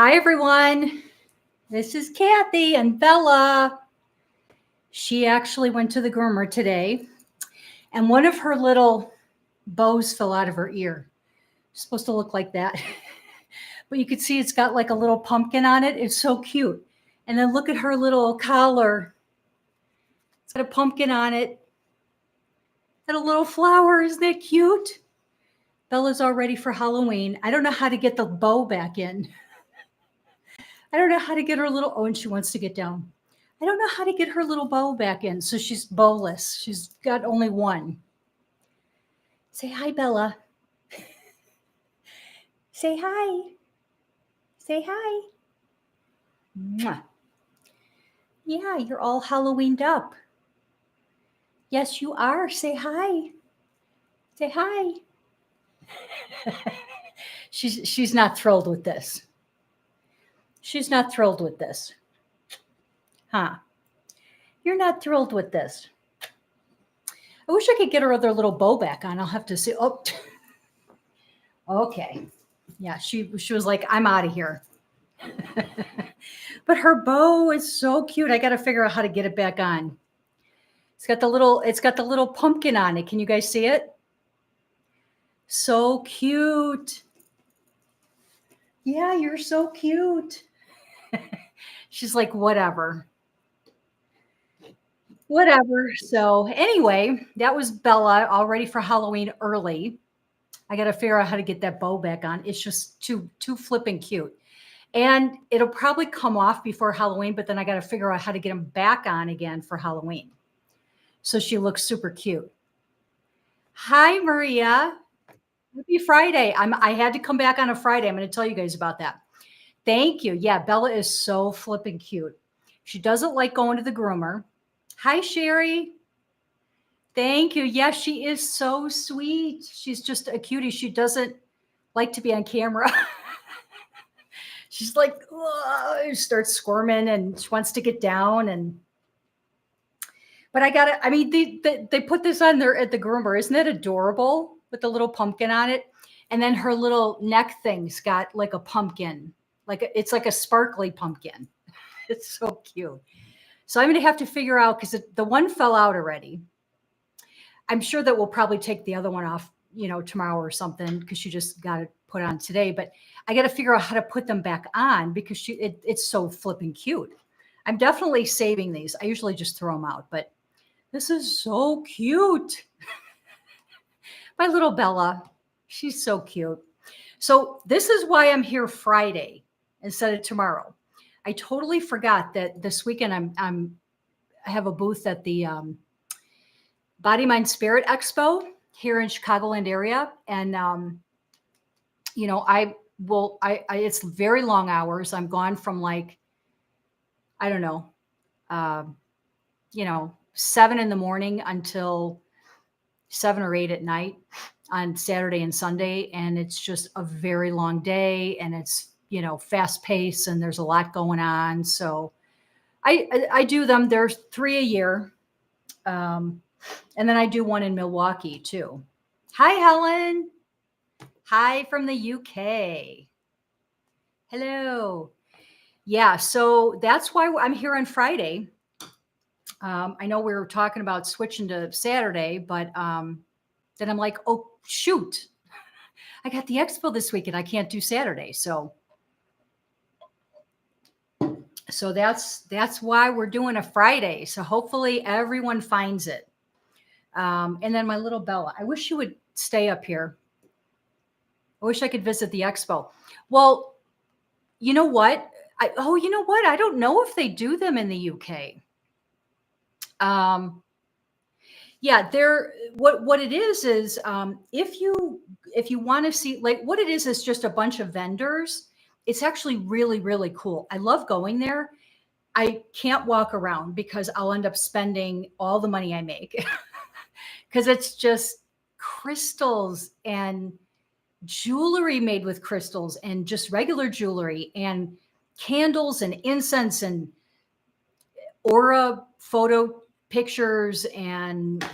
Hi, everyone. This is Kathy and Bella. She actually went to the groomer today, and one of her little bows fell out of her ear. It's supposed to look like that. But you could see it's got like a little pumpkin on it. It's so cute. And then look at her little collar. It's got a pumpkin on it and a little flower. Isn't that cute? Bella's all ready for Halloween. I don't know how to get the bow back in. I don't know how to get her little, oh, and she wants to get down. I don't know how to get her little bow back in. So she's bowless. She's got only one. Say hi, Bella. Say hi. Say hi. Mwah. Yeah, you're all Halloweened up. Yes, you are. Say hi. Say hi. She's not thrilled with this. She's not thrilled with this. Huh? You're not thrilled with this. I wish I could get her other little bow back on. I'll have to see. Oh, okay. Yeah, she was like, I'm out of here. But her bow is so cute. I got to figure out how to get it back on. It's got the little pumpkin on it. Can you guys see it? So cute. Yeah, you're so cute. She's like, whatever. Whatever. So anyway, that was Bella all ready for Halloween early. I got to figure out how to get that bow back on. It's just too flipping cute. And it'll probably come off before Halloween, but then I got to figure out how to get them back on again for Halloween. So she looks super cute. Hi, Maria. Happy Friday. I had to come back on a Friday. I'm going to tell you guys about that. Thank you. Yeah, Bella is so flipping cute. She doesn't like going to the groomer. Hi, Sherry. Thank you. Yes, she is so sweet. She's just a cutie. She doesn't like to be on camera. She's like, starts squirming and she wants to get down. But I mean, they put this on there at the groomer. Isn't that adorable with the little pumpkin on it? And then her little neck thing's got like a pumpkin, it's like a sparkly pumpkin. It's so cute. So I'm going to have to figure out, because the one fell out already. I'm sure that we'll probably take the other one off, tomorrow or something, because she just got it put on today. But I got to figure out how to put them back on because it's so flipping cute. I'm definitely saving these. I usually just throw them out, but this is so cute. My little Bella, she's so cute. So this is why I'm here Friday instead of tomorrow. I totally forgot that this weekend I have a booth at the Body, Mind, Spirit Expo here in Chicagoland area. And, it's very long hours. I'm gone from 7 in the morning until 7 or 8 at night on Saturday and Sunday. And it's just a very long day, and it's, fast paced, and there's a lot going on. So I do them. There's 3 a year. And then I do one in Milwaukee too. Hi, Helen. Hi from the UK. Hello. Yeah, so that's why I'm here on Friday. I know we were talking about switching to Saturday, but then I'm like, oh, shoot. I got the expo this week and I can't do Saturday. So that's why we're doing a Friday. So hopefully everyone finds it. And then my little Bella, I wish you would stay up here. I wish I could visit the expo. Well, you know what? I don't know if they do them in the UK. Yeah, what it is if you want to see, what it is just a bunch of vendors. It's actually really, really cool. I love going there. I can't walk around because I'll end up spending all the money I make because it's just crystals and jewelry made with crystals and just regular jewelry and candles and incense and aura photo pictures and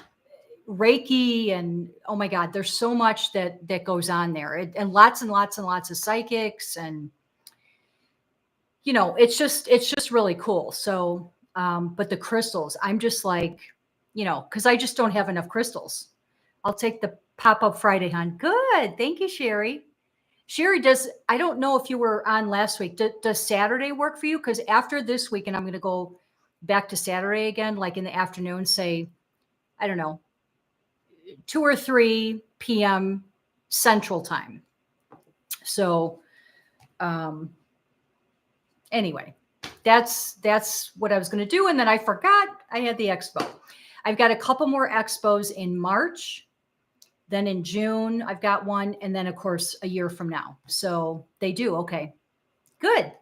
Reiki, and oh my God, there's so much that goes on there, and lots and lots and lots of psychics, and it's just really cool. So, but the crystals, I'm just like, because I just don't have enough crystals. I'll take the pop-up Friday, hon. Good. Thank you, Sherry. Sherry, I don't know if you were on last week. Does Saturday work for you? Because after this weekend, I'm going to go back to Saturday again, like in the afternoon, say, I don't know, 2 or 3 p.m. Central Time. So, anyway, that's what I was going to do. And then I forgot I had the expo. I've got a couple more expos in March. Then in June, I've got one. And then, of course, a year from now. So they do. Okay, good.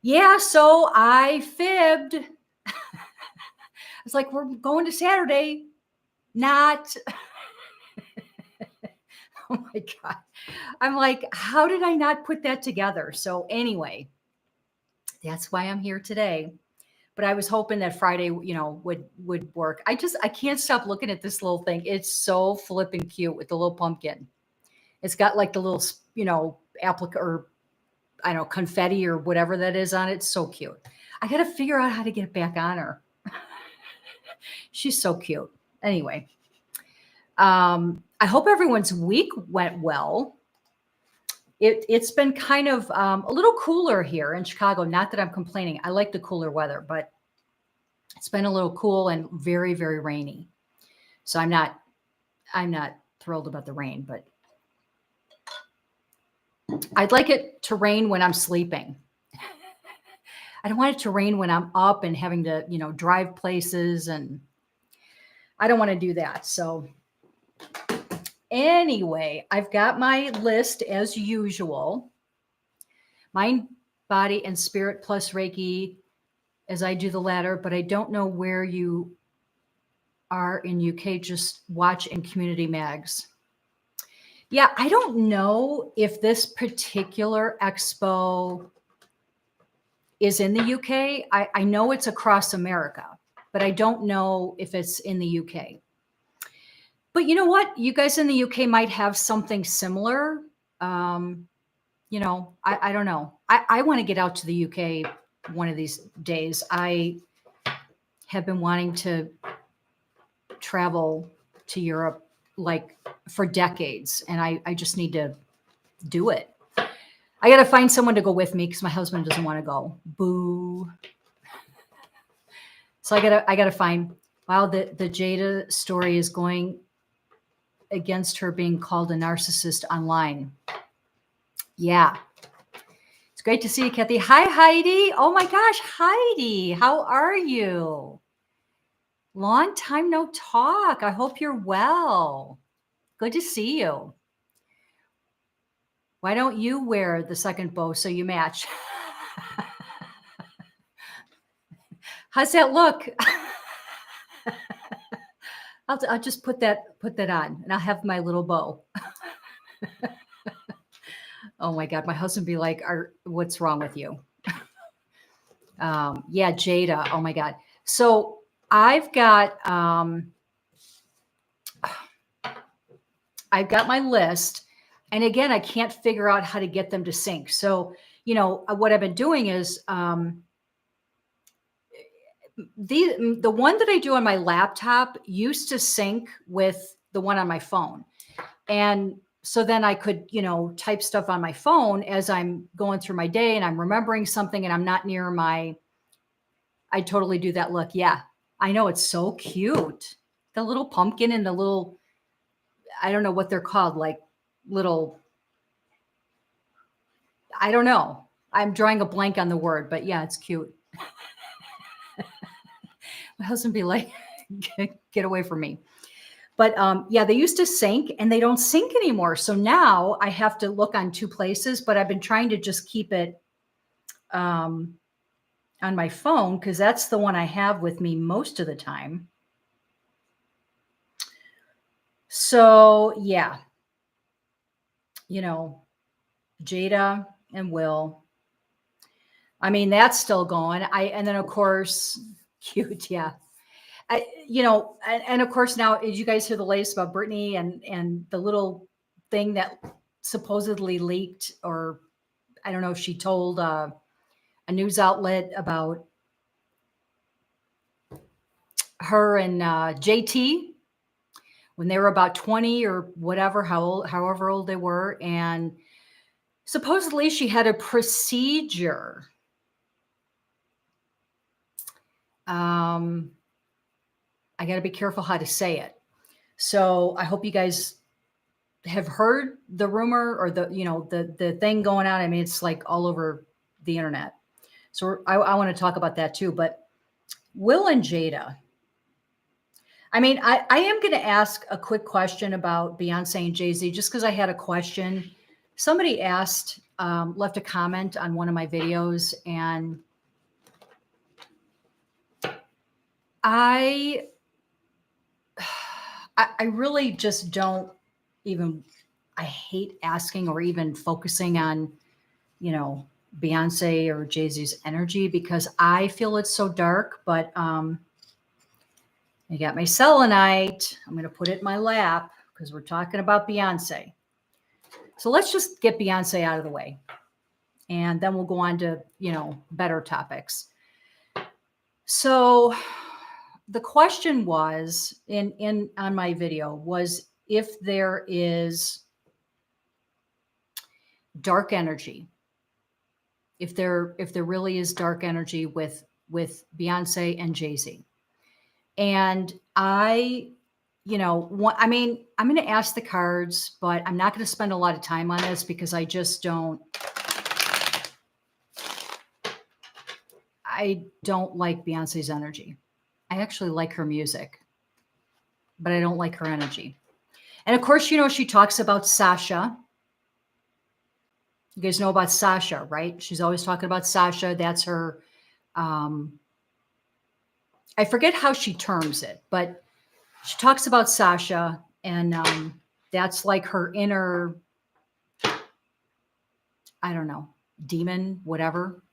Yeah, so I fibbed. It's like, we're going to Saturday. Not. Oh my God. I'm like, how did I not put that together? So anyway, that's why I'm here today. But I was hoping that Friday, would work. I can't stop looking at this little thing. It's so flipping cute with the little pumpkin. It's got like the little, applique or I don't know, confetti or whatever that is on it. It's so cute. I got to figure out how to get it back on her. She's so cute. Anyway, I hope everyone's week went well. It's been kind of a little cooler here in Chicago. Not that I'm complaining. I like the cooler weather, but it's been a little cool and very, very rainy. So I'm not thrilled about the rain, but I'd like it to rain when I'm sleeping. I don't want it to rain when I'm up and having to, drive places, and I don't want to do that. So anyway, I've got my list as usual. Mind, body, and spirit plus Reiki as I do the latter, but I don't know where you are in UK. Just watch in community mags. Yeah, I don't know if this particular expo is in the UK. I know it's across America, but I don't know if it's in the UK. But you know what? You guys in the UK might have something similar. I don't know. I want to get out to the UK one of these days. I have been wanting to travel to Europe like for decades, and I just need to do it. I got to find someone to go with me because my husband doesn't want to go. Boo. So I gotta find. Wow, the Jada story is going against her being called a narcissist online. Yeah. It's great to see you, Kathy. Hi, Heidi. Oh my gosh, Heidi. How are you? Long time no talk. I hope you're well. Good to see you. Why don't you wear the second bow so you match? How's that look? I'll just put that on, and I'll have my little bow. Oh my God, my husband be like, what's wrong with you? Yeah, Jada. Oh my God. So I've got my list, and again, I can't figure out how to get them to sync. So, what I've been doing is the one that I do on my laptop used to sync with the one on my phone. And so then I could, type stuff on my phone as I'm going through my day and I'm remembering something and I'm not near I totally do that look. Yeah, I know. It's so cute. The little pumpkin and the little, I don't know what they're called, like little, I don't know. I'm drawing a blank on the word, but yeah, it's cute. My husband be like, get away from me. But yeah, they used to sync and they don't sync anymore. So now I have to look on 2 places, but I've been trying to just keep it on my phone because that's the one I have with me most of the time. So yeah, Jada and Will. I mean, that's still going. And then of course, cute. Yeah. And of course now, did you guys hear the latest about Britney and the little thing that supposedly leaked, or I don't know if she told a a news outlet about her and JT when they were about 20 or whatever, however old they were. And supposedly she had a procedure. I got to be careful how to say it. So I hope you guys have heard the rumor or the thing going on. I mean, it's like all over the internet. So I want to talk about that too. But Will and Jada. I mean, I am going to ask a quick question about Beyonce and Jay-Z just because I had a question. Somebody asked, left a comment on one of my videos, and I really just don't even, I hate asking or even focusing on, Beyonce or Jay-Z's energy because I feel it's so dark, but I got my selenite. I'm going to put it in my lap because we're talking about Beyonce. So let's just get Beyonce out of the way. And then we'll go on to, better topics. So the question was on my video was if there is dark energy, if there really is dark energy with Beyonce and Jay-Z. And I'm going to ask the cards, but I'm not going to spend a lot of time on this because I don't like Beyonce's energy. I actually like her music, but I don't like her energy. And of course, she talks about Sasha. You guys know about Sasha, right? She's always talking about Sasha. That's her, I forget how she terms it, but she talks about Sasha, and that's like her inner, I don't know, demon, whatever.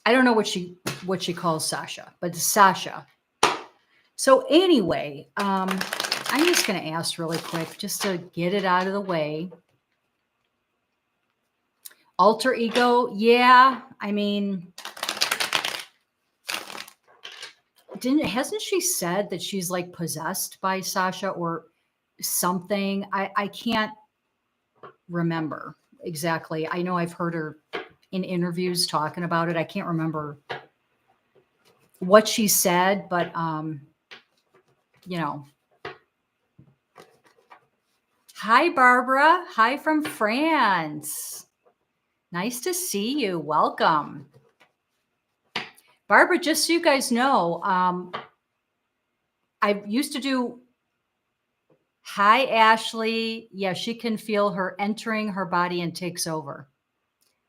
I don't know what she calls Sasha, but Sasha. So anyway, I'm just going to ask really quick just to get it out of the way. Alter ego, yeah. I mean, hasn't she said that she's like possessed by Sasha or something? I can't remember exactly. I know I've heard her in interviews talking about it. I can't remember what she said, but Hi, Barbara. Hi from France. Nice to see you. Welcome. Barbara, just so you guys know, I used to do, hi, Ashley. Yeah, she can feel her entering her body and takes over.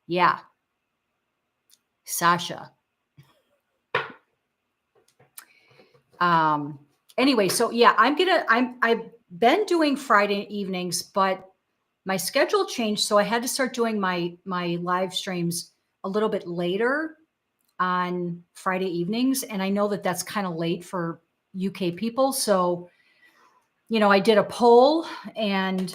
Yeah. Sasha. Anyway, so yeah, I've been doing Friday evenings, but my schedule changed. So I had to start doing my live streams a little bit later on Friday evenings. And I know that that's kind of late for UK people. So, I did a poll, and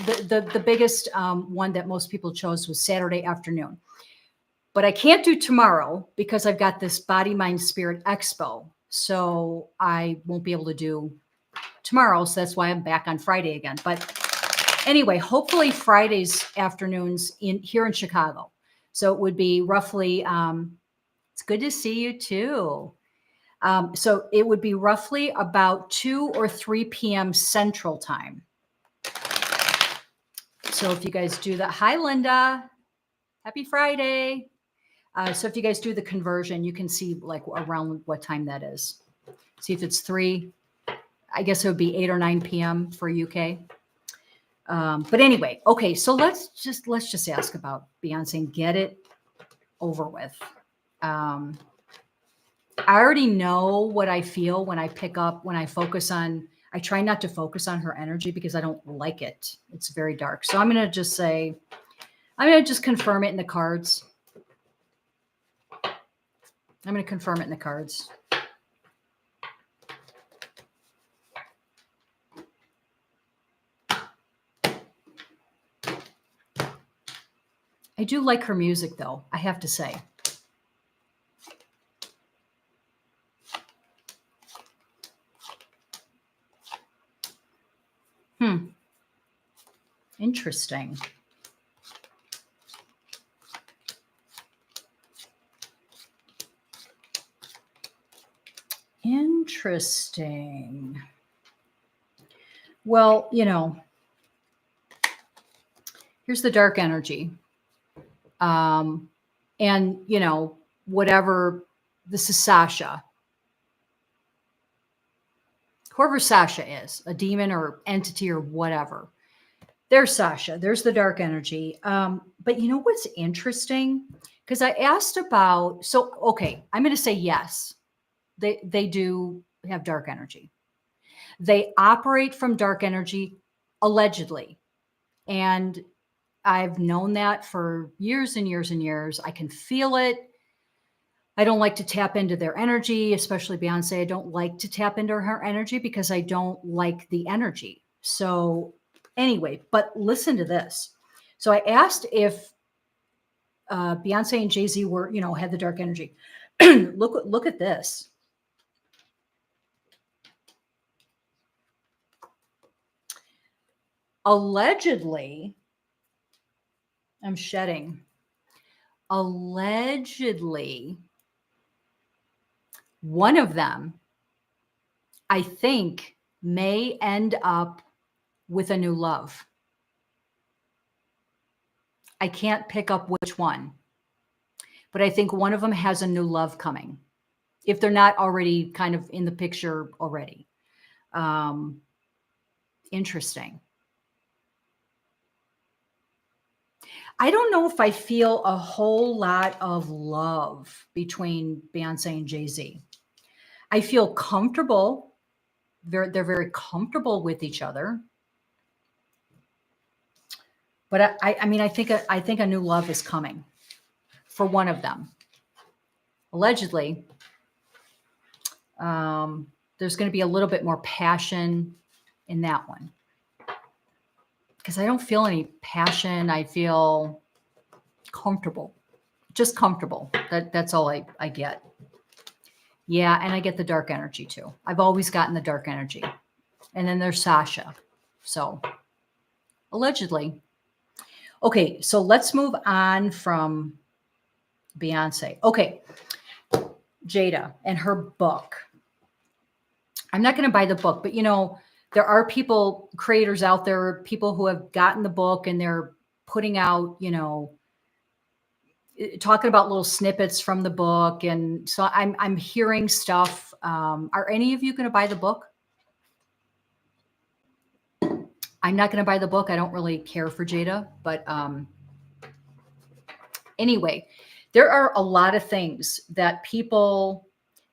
the biggest one that most people chose was Saturday afternoon. But I can't do tomorrow because I've got this Body, Mind, Spirit Expo. So I won't be able to do tomorrow. So that's why I'm back on Friday again. But anyway, hopefully Fridays afternoons here in Chicago. So it would be roughly, it's good to see you too. So it would be roughly about 2 or 3 p.m. Central Time. So if you guys do that, hi, Linda. Happy Friday. So if you guys do the conversion, you can see like around what time that is. See if it's 3, I guess it would be 8 or 9 p.m. for UK. But anyway, okay. So let's just ask about Beyonce and get it over with. I already know what I feel when I I try not to focus on her energy because I don't like it. It's very dark. So I'm going to just say, I'm going to just confirm it in the cards. I'm going to confirm it in the cards. I do like her music, though, I have to say. Interesting. Interesting. Well, here's the dark energy. And, whatever, this is Sasha. Whoever Sasha is, a demon or entity or whatever. There's Sasha. There's the dark energy. But you know what's interesting? Because I asked about, so, okay, I'm going to say yes. They do have dark energy. They operate from dark energy, allegedly. And I've known that for years and years and years. I can feel it. I don't like to tap into their energy, especially Beyonce. I don't like to tap into her energy because I don't like the energy. So anyway, but listen to this. So I asked if Beyonce and Jay-Z were, had the dark energy. Look at this. Allegedly, I'm shedding. Allegedly, one of them, I think, may end up with a new love. I can't pick up which one, but I think one of them has a new love coming, if they're not already kind of in the picture already. Interesting. I don't know if I feel a whole lot of love between Beyonce and Jay-Z. I feel comfortable. They're very comfortable with each other. But I mean, I think a new love is coming for one of them. Allegedly, there's going to be a little bit more passion in that one. Because I don't feel any passion. I feel comfortable, just comfortable. That's all I get. Yeah, and I get the dark energy too. I've always gotten the dark energy. And then there's Sasha. So allegedly. Okay, so let's move on from Beyonce. Okay, Jada and her book. I'm not going to buy the book, but there are creators out there, people who have gotten the book and they're putting out, talking about little snippets from the book. And so I'm hearing stuff. Are any of you going to buy the book? I'm not going to buy the book. I don't really care for Jada, but anyway, there are a lot of things that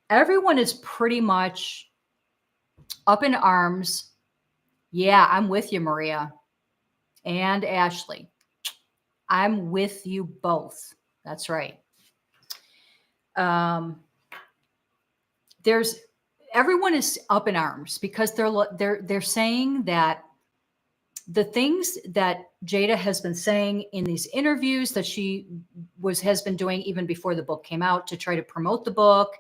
everyone is pretty much up in arms. Yeah, I'm with you, Maria and Ashley. I'm with you both. That's right. Everyone is up in arms because they're saying that the things that Jada has been saying in these interviews that she has been doing even before the book came out to try to promote the book.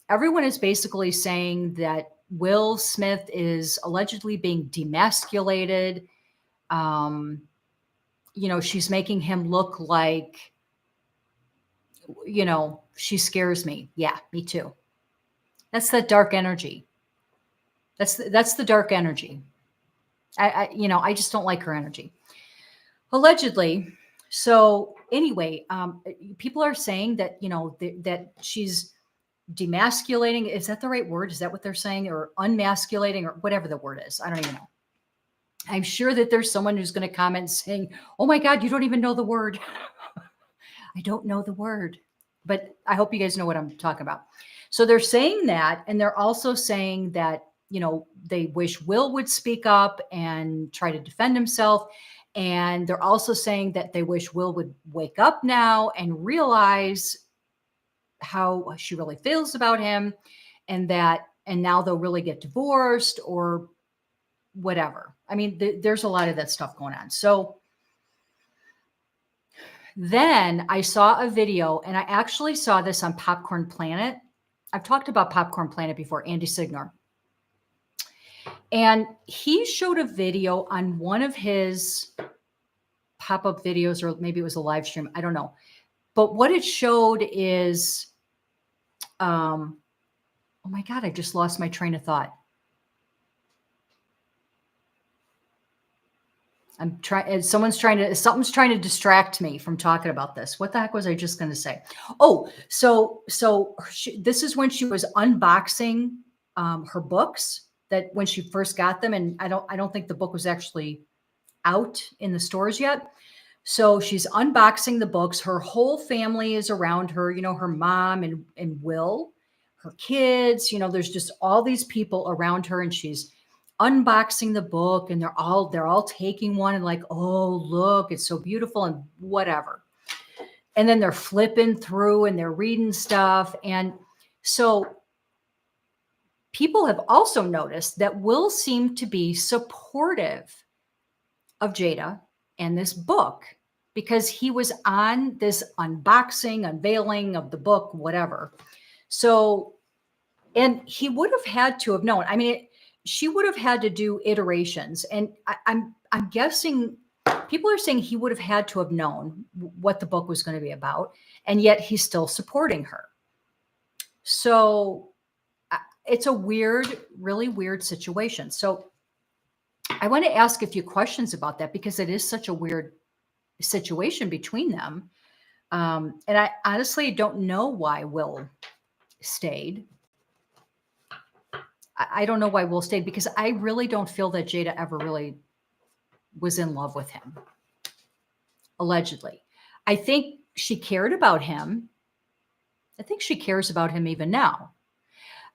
Everyone is basically saying that Will Smith is allegedly being demasculated. She's making him look like, she scares me. Yeah, me too. That's that dark energy. That's the dark energy. I just don't like her energy. Allegedly. So anyway, people are saying that, that she's demasculating. Is that the right word? Is that what they're saying? Or unmasculating or whatever the word is? I don't even know. I'm sure that there's someone who's going to comment saying, oh my God, you don't even know the word. I don't know the word, but I hope you guys know what I'm talking about. So they're saying that, and they're also saying that, they wish Will would speak up and try to defend himself. And they're also saying that they wish Will would wake up now and realize how she really feels about him, and now they'll really get divorced or whatever. I mean, there's a lot of that stuff going on. So Then I saw a video, and I actually saw this on Popcorn Planet. I've talked about Popcorn Planet before, Andy Signor. And he showed a video on one of his pop-up videos, or maybe it was a live stream. I don't know. But what it showed is, oh my God, I just lost my train of thought. Something's trying to distract me from talking about this. What the heck was I just going to say? Oh, so this is when she was unboxing her books, that when she first got them. And I don't think the book was actually out in the stores yet. So she's unboxing the books. Her whole family is around her, her mom and Will, her kids, there's just all these people around her, and she's unboxing the book, and they're all taking one and like, oh, look, it's so beautiful and whatever. And then they're flipping through and they're reading stuff. And so people have also noticed that Will seemed to be supportive of Jada and this book, because he was on this unboxing, unveiling of the book, whatever. So, and he would have had to have known. I mean, she would have had to do iterations. And I'm guessing people are saying he would have had to have known what the book was going to be about. And yet he's still supporting her. So it's a really weird situation. So I want to ask a few questions about that, because it is such a weird situation between them. And I honestly don't know why Will stayed. I don't know why Will stayed, because I really don't feel that Jada ever really was in love with him. Allegedly. I think she cared about him. I think she cares about him even now.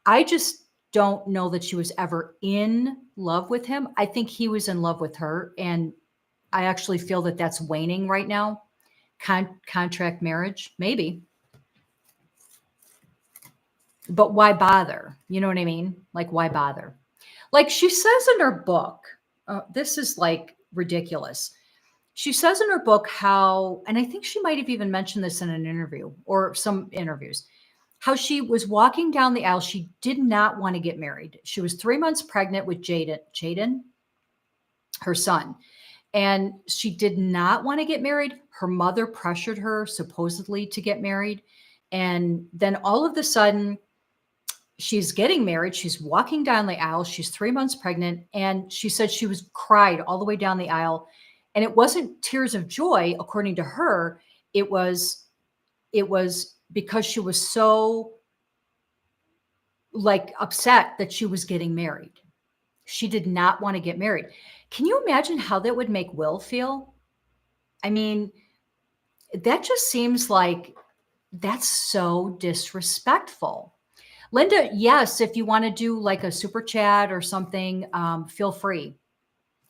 I just don't know that she was ever in love with him. I think he was in love with her. And I actually feel that that's waning right now. Contract marriage, maybe. But why bother? You know what I mean? Like, why bother? Like she says in her book, this is like ridiculous. She says in her book how, and I think she might have even mentioned this in an interview or some interviews, how she was walking down the aisle. She did not want to get married. She was 3 months pregnant with Jaden, her son. And she did not want to get married. Her mother pressured her supposedly to get married. And then all of a sudden, she's getting married. She's walking down the aisle. She's 3 months pregnant. And she said she was cried all the way down the aisle. And it wasn't tears of joy, according to her. It was because she was so like upset that she was getting married. She did not want to get married. Can you imagine how that would make Will feel? I mean, that just seems like that's so disrespectful. Linda, yes, if you want to do like a super chat or something, feel free.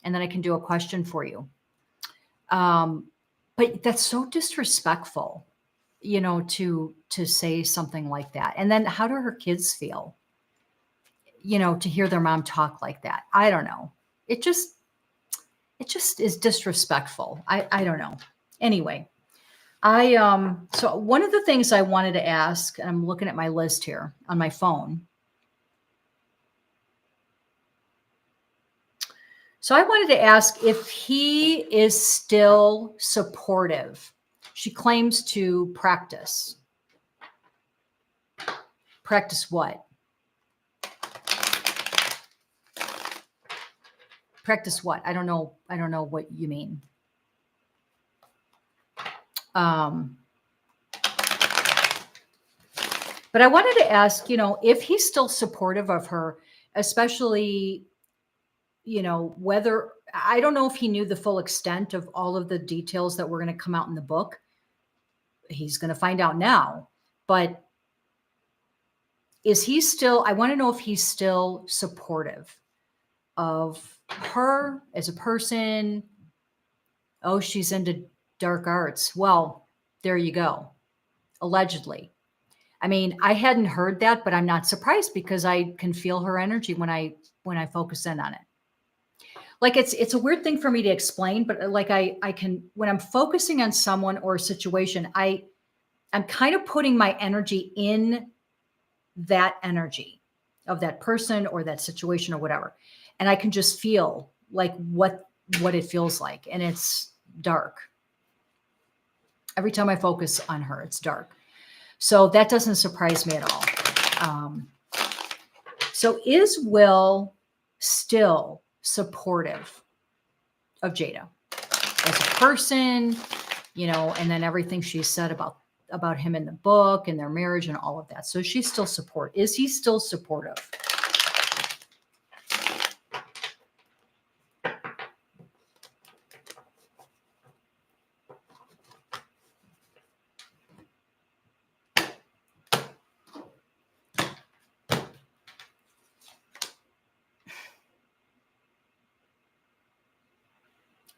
And then I can do a question for you. But that's so disrespectful, to say something like that. And then how do her kids feel, to hear their mom talk like that? I don't know. It just is disrespectful. I don't know. Anyway. So one of the things I wanted to ask, and I'm looking at my list here on my phone. So I wanted to ask if he is still supportive. She claims to practice. Practice what? Practice what? I don't know what you mean. But I wanted to ask, if he's still supportive of her, especially, whether, I don't know if he knew the full extent of all of the details that were going to come out in the book. He's going to find out now, but I want to know if he's still supportive of her as a person. Oh, she's into dark arts. Well, there you go. Allegedly. I mean, I hadn't heard that, but I'm not surprised, because I can feel her energy when I focus in on it. like it's a weird thing for me to explain, but like I can, when I'm focusing on someone or a situation, I'm kind of putting my energy in that energy of that person or that situation or whatever. And I can just feel like what it feels like. And it's dark. Every time I focus on her, it's dark. So that doesn't surprise me at all. So is Will still supportive of Jada as a person, and then everything she said about him in the book and their marriage and all of that. So she's still is he still supportive?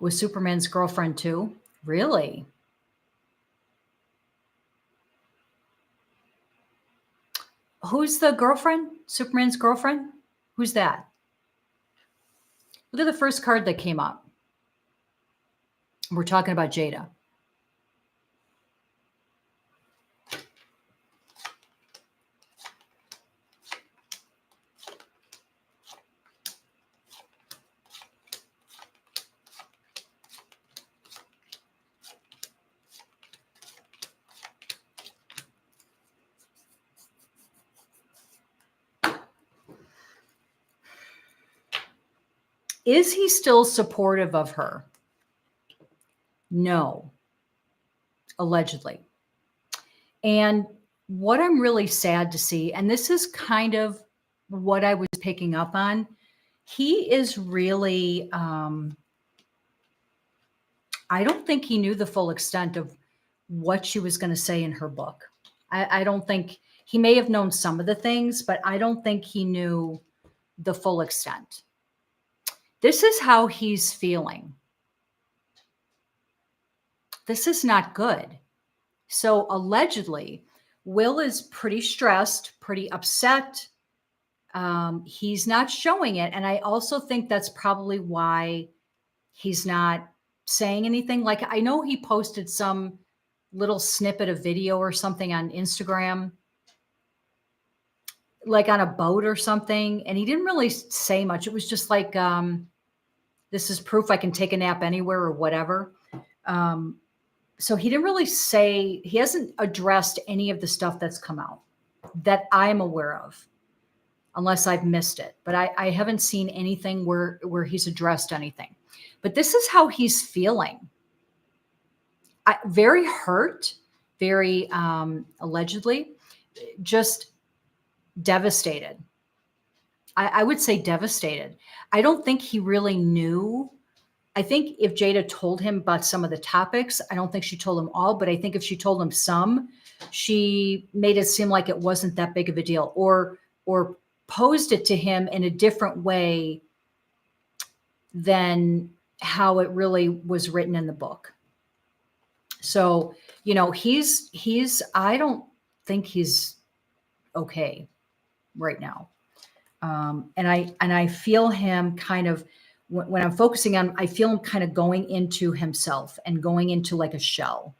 Was Superman's girlfriend too? Really? Who's the girlfriend? Superman's girlfriend? Who's that? Look at the first card that came up. We're talking about Jada. Is he still supportive of her? No, allegedly. And what I'm really sad to see, and this is kind of what I was picking up on, he is really, I don't think he knew the full extent of what she was going to say in her book. I don't think he may have known some of the things, but I don't think he knew the full extent. This is how he's feeling. This is not good. So allegedly, Will is pretty stressed, pretty upset. He's not showing it. And I also think that's probably why he's not saying anything. Like, I know he posted some little snippet of video or something on Instagram, like on a boat or something. And he didn't really say much. It was just like, this is proof I can take a nap anywhere or whatever. So he didn't really say, he hasn't addressed any of the stuff that's come out that I'm aware of, unless I've missed it. But I haven't seen anything where he's addressed anything. But this is how he's feeling. Very hurt, very allegedly, just devastated. I would say devastated. I don't think he really knew. I think if Jada told him about some of the topics, I don't think she told him all, but I think if she told him some, she made it seem like it wasn't that big of a deal, or posed it to him in a different way than how it really was written in the book. So, I don't think he's okay right now. And I feel him kind of, when I'm focusing on, I feel him kind of going into himself and going into like a shell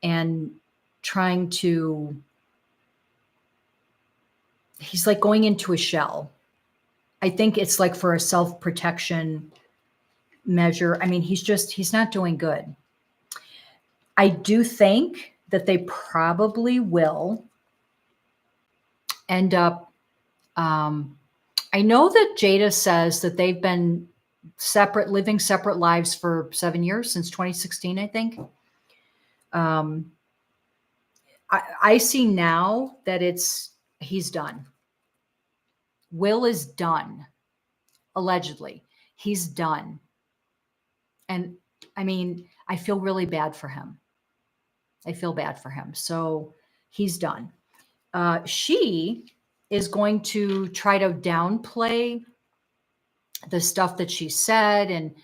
and trying to, he's like going into a shell. I think it's like for a self-protection measure. I mean, he's not doing good. I do think that they probably will end up, I know that Jada says that they've been living separate lives for 7 years, since 2016, I think. I see now that he's done. Will is done. Allegedly, he's done. And I mean, I feel really bad for him. So he's done. She is going to try to downplay the stuff that she said and,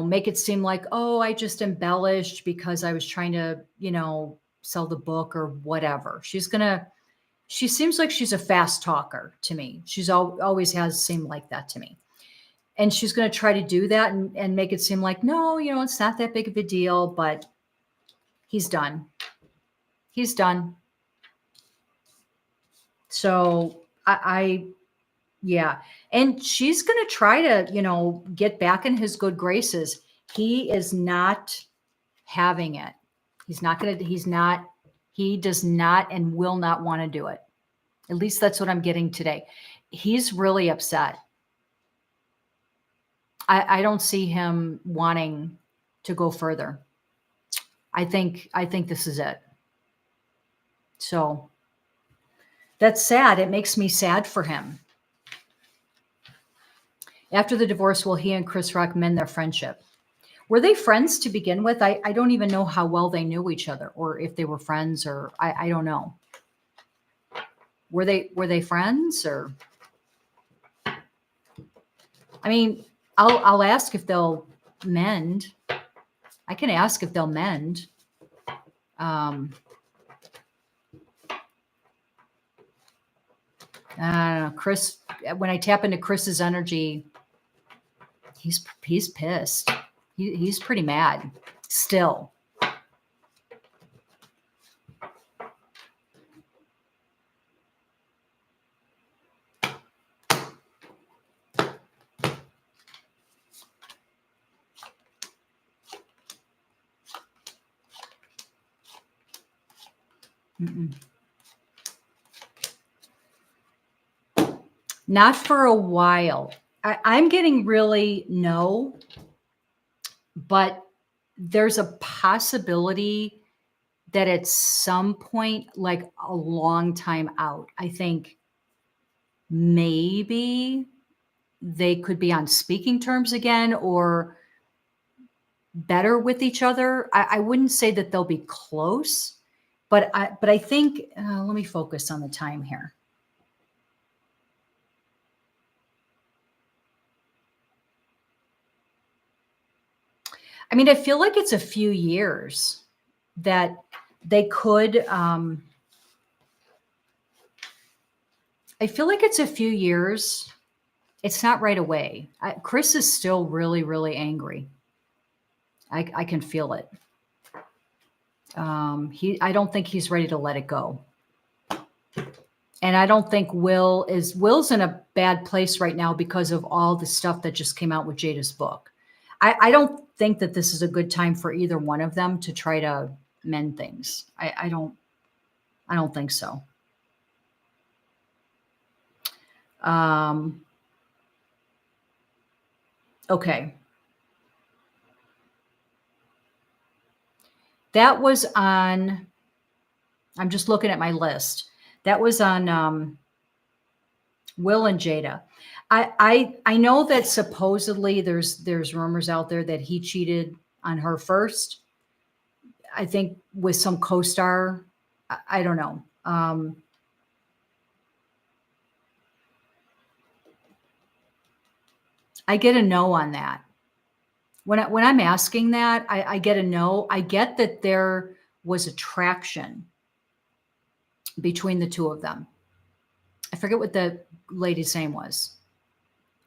make it seem like, oh, I just embellished because I was trying to, sell the book or whatever. She seems like she's a fast talker to me. She's always has seemed like that to me. And she's going to try to do that and make it seem like, no, it's not that big of a deal, but he's done. He's done. So yeah. And she's going to try to, get back in his good graces. He is not having it. He does not and will not want to do it. At least that's what I'm getting today. He's really upset. I don't see him wanting to go further. I think this is it. So that's sad. It makes me sad for him. After the divorce, will he and Chris Rock mend their friendship? Were they friends to begin with? I don't even know how well they knew each other, or if they were friends, or I don't know. Were they friends, or? I mean, I'll ask if they'll mend. I can ask if they'll mend. I don't know. Chris, when I tap into Chris's energy, he's pissed. He's pretty mad still. Mm-mm. Not for a while. I'm getting really no, but there's a possibility that at some point, like a long time out, I think maybe they could be on speaking terms again or better with each other. I wouldn't say that they'll be close, but I think, let me focus on the time here. I mean, I feel like it's a few years that they could, I feel like it's a few years. It's not right away. Chris is still really, really angry. I can feel it. I don't think he's ready to let it go. And I don't think Will's in a bad place right now because of all the stuff that just came out with Jada's book. I don't think that this is a good time for either one of them to try to mend things. I don't think so. Okay. That was on, I'm just looking at my list. That was on Will and Jada. I know that supposedly there's rumors out there that he cheated on her first. I think with some co-star. I don't know. I get a no on that. When I'm asking that, I get a no. I get that there was attraction between the two of them. I forget what the lady's name was.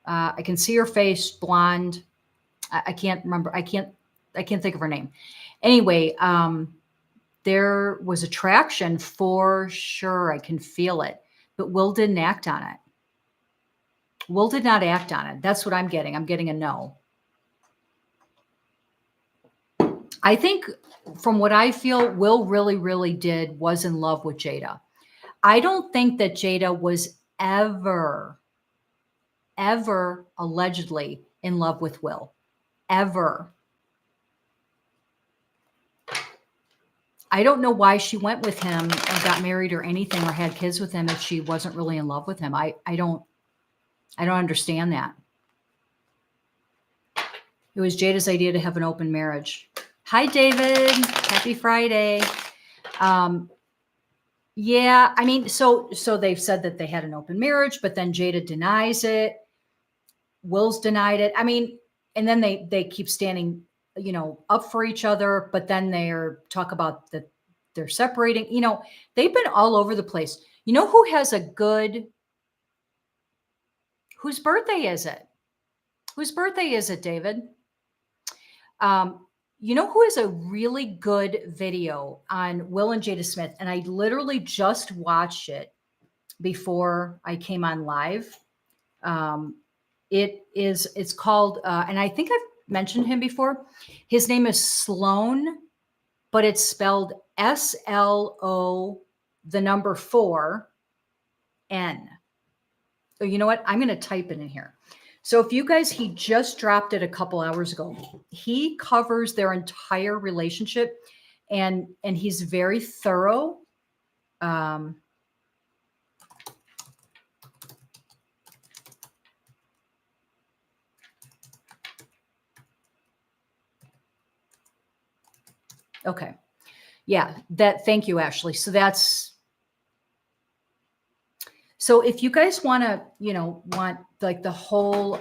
I can see her face, blonde. I can't remember. I can't think of her name. Anyway, there was attraction for sure. I can feel it, but Will didn't act on it. Will did not act on it. That's what I'm getting. I'm getting a no. I think from what I feel, Will really, really was in love with Jada. I don't think that Jada was ever allegedly in love with Will. Ever. I don't know why she went with him and got married or anything or had kids with him if she wasn't really in love with him. I don't understand that. It was Jada's idea to have an open marriage. Hi, David. Happy Friday. Yeah, I mean, so they've said that they had an open marriage, but then Jada denies it. Will's denied it. I mean, and then they keep standing, up for each other, but then talk about that they're separating. They've been all over the place. You know who has whose birthday is it? Whose birthday is it, David? You know who is a really good video on Will and Jada Smith? And I literally just watched it before I came on live. It's called, and I think I've mentioned him before. His name is Sloan, but it's spelled SLO, the number 4, N. So you know what? I'm going to type it in here. So if you guys, he just dropped it a couple hours ago. He covers their entire relationship, and he's very thorough. Okay. Yeah, thank you, Ashley. So if you guys want to, want like the whole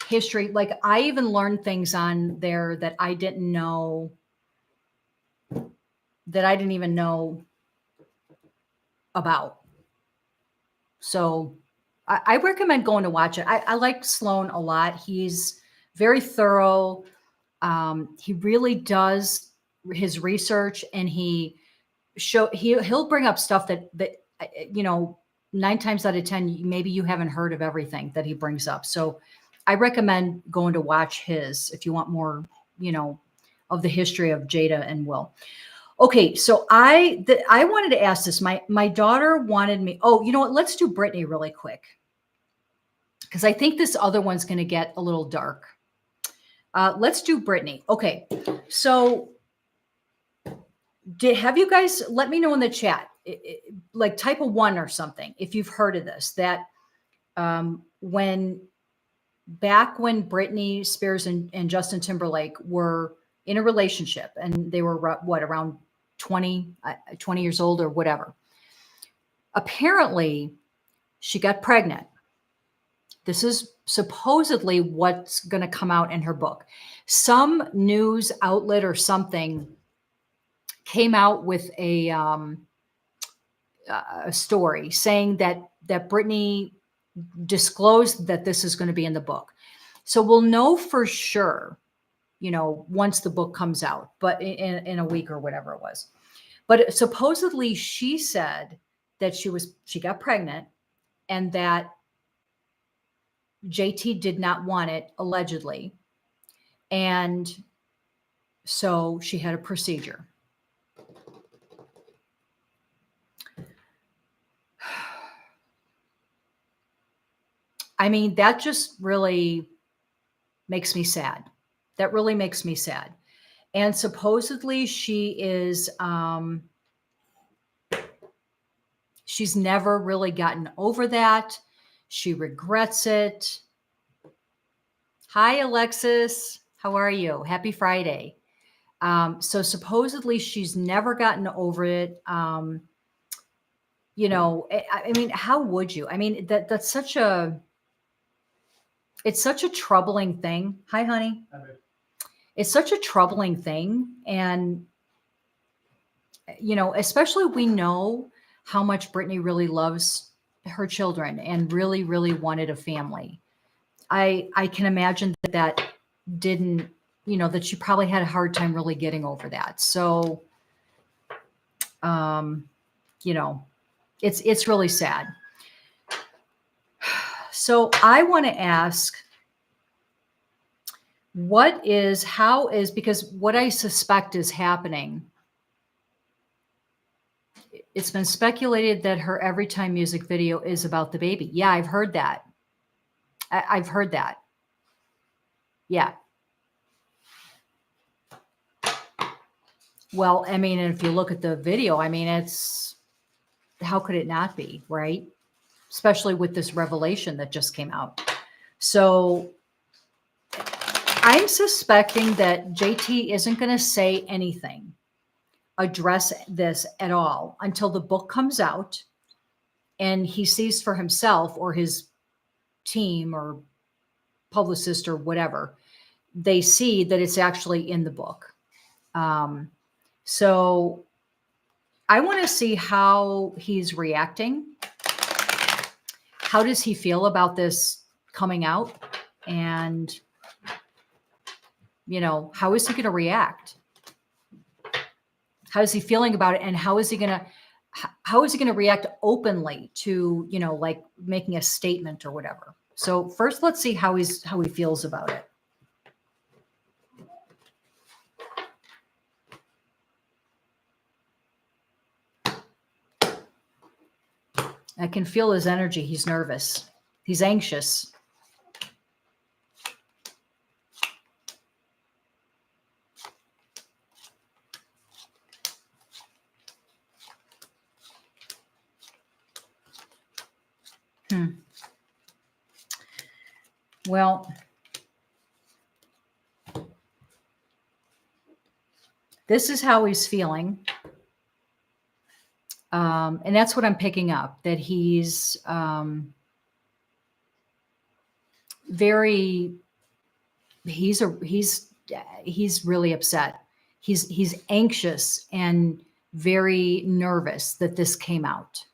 history, like I even learned things on there that I didn't know, that I didn't even know about. So I recommend going to watch it. I like Sloan a lot. He's very thorough. He really does his research, and he'll bring up stuff that 9 times out of 10, maybe you haven't heard of everything that he brings up. So I recommend going to watch his if you want more, of the history of Jada and Will. Okay, so I wanted to ask this. My daughter wanted me. Oh, you know what? Let's do Britney really quick, because I think this other one's going to get a little dark. Let's do Britney. Okay, so have you guys, let me know in the chat, like type a 1 or something if you've heard of this, that when Britney Spears and Justin Timberlake were in a relationship, and they were around 20 years old or whatever, apparently she got pregnant. This is supposedly what's going to come out in her book. Some news outlet or something came out with a story saying that Britney disclosed that this is going to be in the book. So we'll know for sure, once the book comes out, but in a week or whatever it was. But supposedly she said that she got pregnant, and that JT did not want it, allegedly. And so she had a procedure. I mean, that just really makes me sad. That really makes me sad. And supposedly she is, she's never really gotten over that. She regrets it. Hi, Alexis. How are you? Happy Friday. So supposedly she's never gotten over it. I mean, how would you? I mean, that's such a, it's such a troubling thing. Hi, honey. It's such a troubling thing. And, especially we know how much Britney really loves her children and really, really wanted a family. I can imagine that didn't, that she probably had a hard time really getting over that. So, it's really sad. So I want to ask, because what I suspect is happening, it's been speculated that her Every Time music video is about the baby. Yeah, I've heard that. I've heard that. Yeah. Well, I mean, if you look at the video, I mean, how could it not be, right? Especially with this revelation that just came out. So I'm suspecting that JT isn't going to say anything, address this at all, until the book comes out and he sees for himself, or his team or publicist or whatever, they see that it's actually in the book. So I want to see how he's reacting. How does he feel about this coming out? And, how is he going to react? How is he feeling about it? And how is he going to react openly to, like making a statement or whatever? So first, let's see how he feels about it. I can feel his energy. He's nervous. He's anxious. Well, this is how he's feeling. And that's what I'm picking up, that he's he's really upset. He's anxious and very nervous that this came out.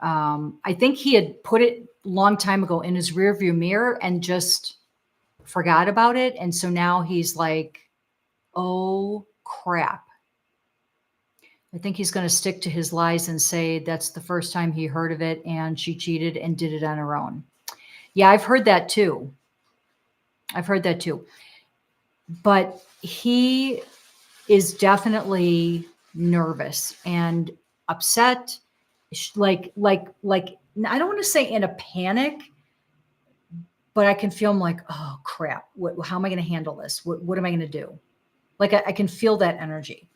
I think he had put it a long time ago in his rearview mirror and just forgot about it. And so now he's like, oh crap. I think he's going to stick to his lies and say that's the first time he heard of it and she cheated and did it on her own. Yeah, I've heard that too. But he is definitely nervous and upset. Like, I don't want to say in a panic, but I can feel him like, oh crap, how am I going to handle this? What am I going to do? Like, I can feel that energy.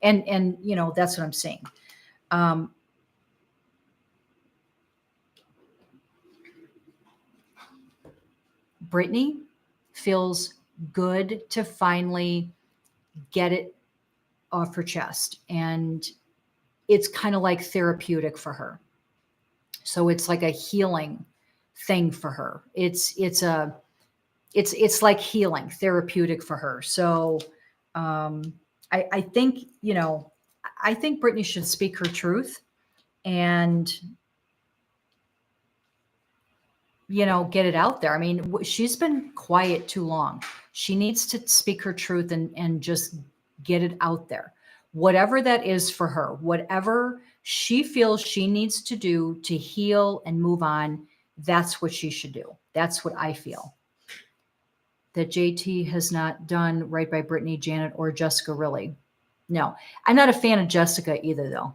And that's what I'm saying. Britney feels good to finally get it off her chest. And it's kind of like therapeutic for her. So it's like a healing thing for her. It's like healing, therapeutic for her. So I think, I think Britney should speak her truth and, get it out there. I mean, she's been quiet too long. She needs to speak her truth and just get it out there. Whatever that is for her, whatever she feels she needs to do to heal and move on, that's what she should do. That's what I feel. That JT has not done right by Britney, Janet, or Jessica, really. No, I'm not a fan of Jessica either,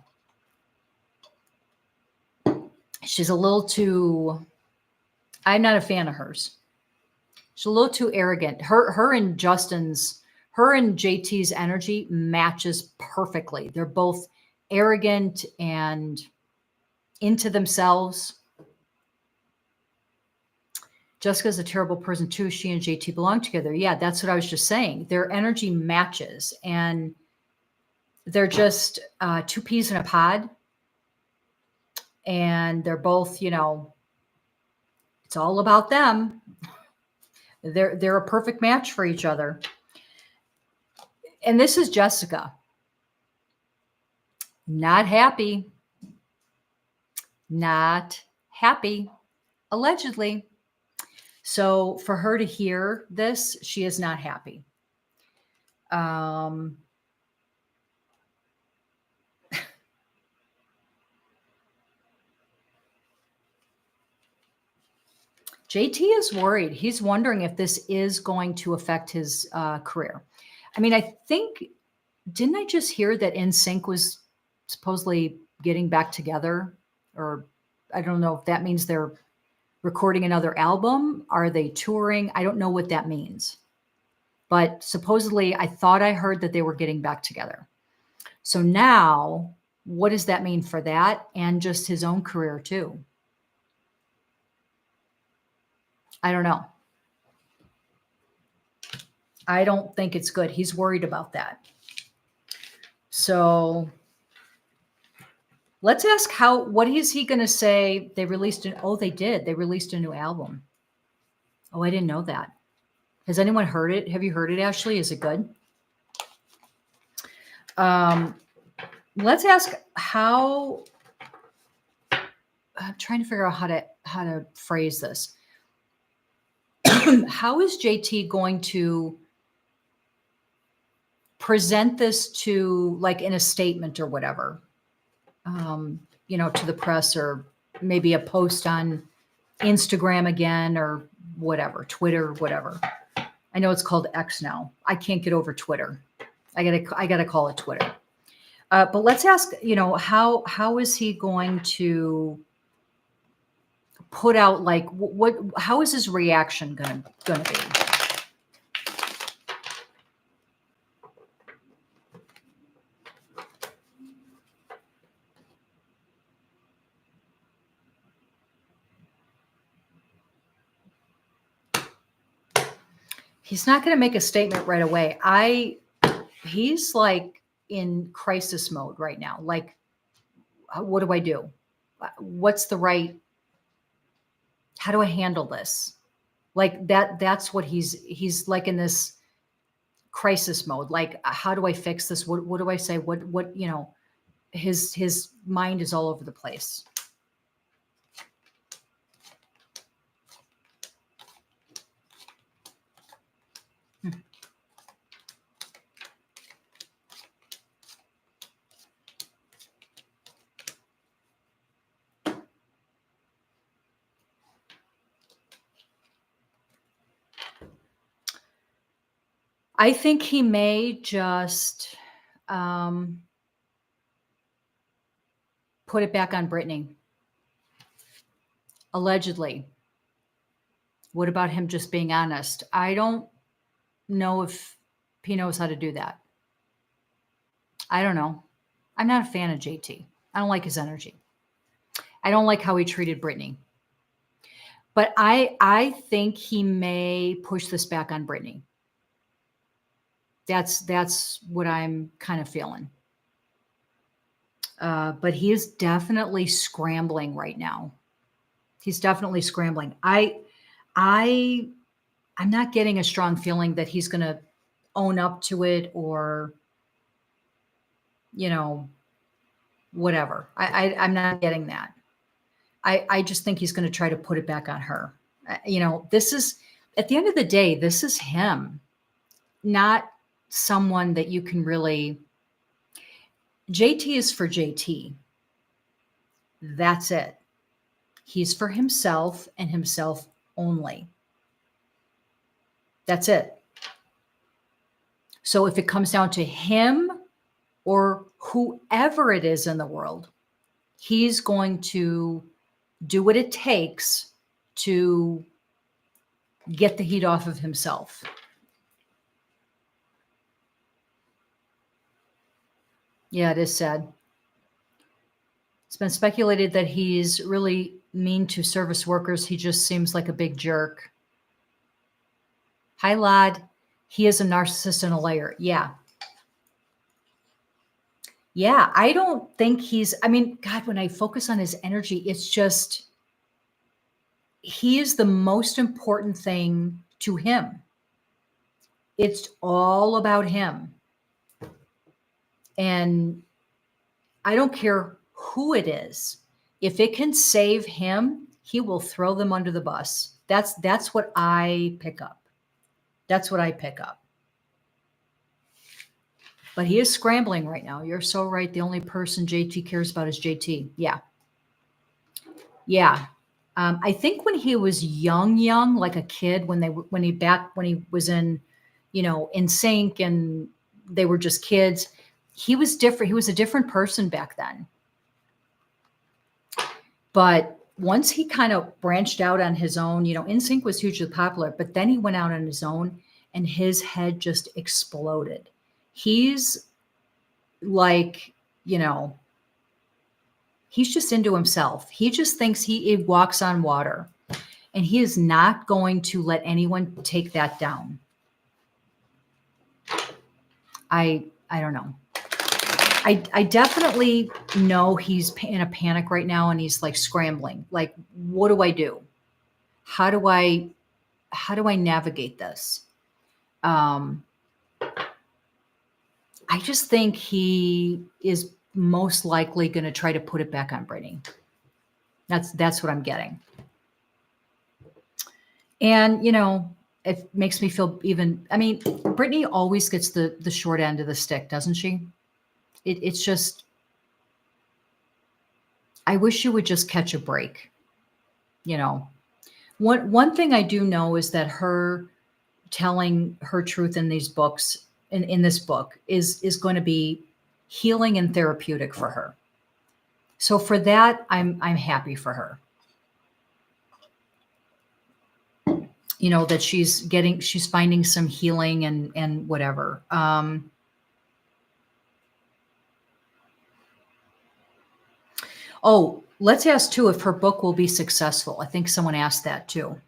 though. She's a little too, I'm not a fan of hers. She's a little too arrogant. Her and JT's energy matches perfectly. They're both arrogant and into themselves. Jessica's a terrible person too. She and JT belong together. Yeah, that's what I was just saying. Their energy matches and they're just two peas in a pod. And they're both, it's all about them. They're a perfect match for each other. And this is Jessica. Not happy. Not happy, allegedly. So for her to hear this, she is not happy. JT is worried. He's wondering if this is going to affect his career. I mean, I think, didn't I just hear that NSYNC was supposedly getting back together? Or I don't know if that means they're recording another album. Are they touring? I don't know what that means. But supposedly, I thought I heard that they were getting back together. So now, what does that mean for that and just his own career too? I don't know. I don't think it's good. He's worried about that. So let's ask what is he going to say? They released they did. They released a new album. Oh, I didn't know that. Has anyone heard it? Have you heard it, Ashley? Is it good? Let's ask how, I'm trying to figure out how to phrase this. how is JT going to present this to, like, in a statement or whatever, to the press, or maybe a post on Instagram again, or whatever, Twitter, whatever. I know it's called X now. I can't get over Twitter. I gotta call it Twitter. But let's ask, how is he going to put out, like, how is his reaction gonna be? He's not going to make a statement right away. He's like in crisis mode right now. Like, what do I do? What's the right? How do I handle this? Like that's what he's like, in this crisis mode. Like, how do I fix this? What do I say? What, his mind is all over the place. I think he may just put it back on Britney. Allegedly. What about him just being honest? I don't know if he knows how to do that. I don't know. I'm not a fan of JT. I don't like his energy. I don't like how he treated Britney. But I think he may push this back on Britney. That's what I'm kind of feeling. But he is definitely scrambling right now. He's definitely scrambling. I'm not getting a strong feeling that he's going to own up to it, or, whatever. I'm not getting that. I just think he's going to try to put it back on her. This is, at the end of the day, this is him, not someone that you can really. JT is for JT. That's it. He's for himself and himself only. That's it. So if it comes down to him or whoever it is in the world, he's going to do what it takes to get the heat off of himself. Yeah, it is sad. It's been speculated that he's really mean to service workers. He just seems like a big jerk. Hi, lad. He is a narcissist and a liar. Yeah. Yeah, I don't think God, when I focus on his energy, it's just, he is the most important thing to him. It's all about him. And I don't care who it is. If it can save him, he will throw them under the bus. That's what I pick up. That's what I pick up. But he is scrambling right now. You're so right. The only person JT cares about is JT. Yeah. Yeah. I think when he was young, like a kid, when he was in, in sync, and they were just kids, he was different. He was a different person back then. But once he kind of branched out on his own, NSYNC was hugely popular, but then he went out on his own and his head just exploded. He's like, he's just into himself. He just thinks he walks on water, and he is not going to let anyone take that down. I don't know. I definitely know he's in a panic right now, and he's like scrambling. Like, what do I do? How do I navigate this? I just think he is most likely going to try to put it back on Britney. That's what I'm getting. And, it makes me feel even, I mean, Britney always gets the short end of the stick, doesn't she? It's just, I wish you would just catch a break, you know. One thing I do know is that her telling her truth in these books, in this book, is going to be healing and therapeutic for her. So for that, I'm happy for her. You know, that she's finding some healing and whatever. Oh, let's ask too if her book will be successful. I think someone asked that too.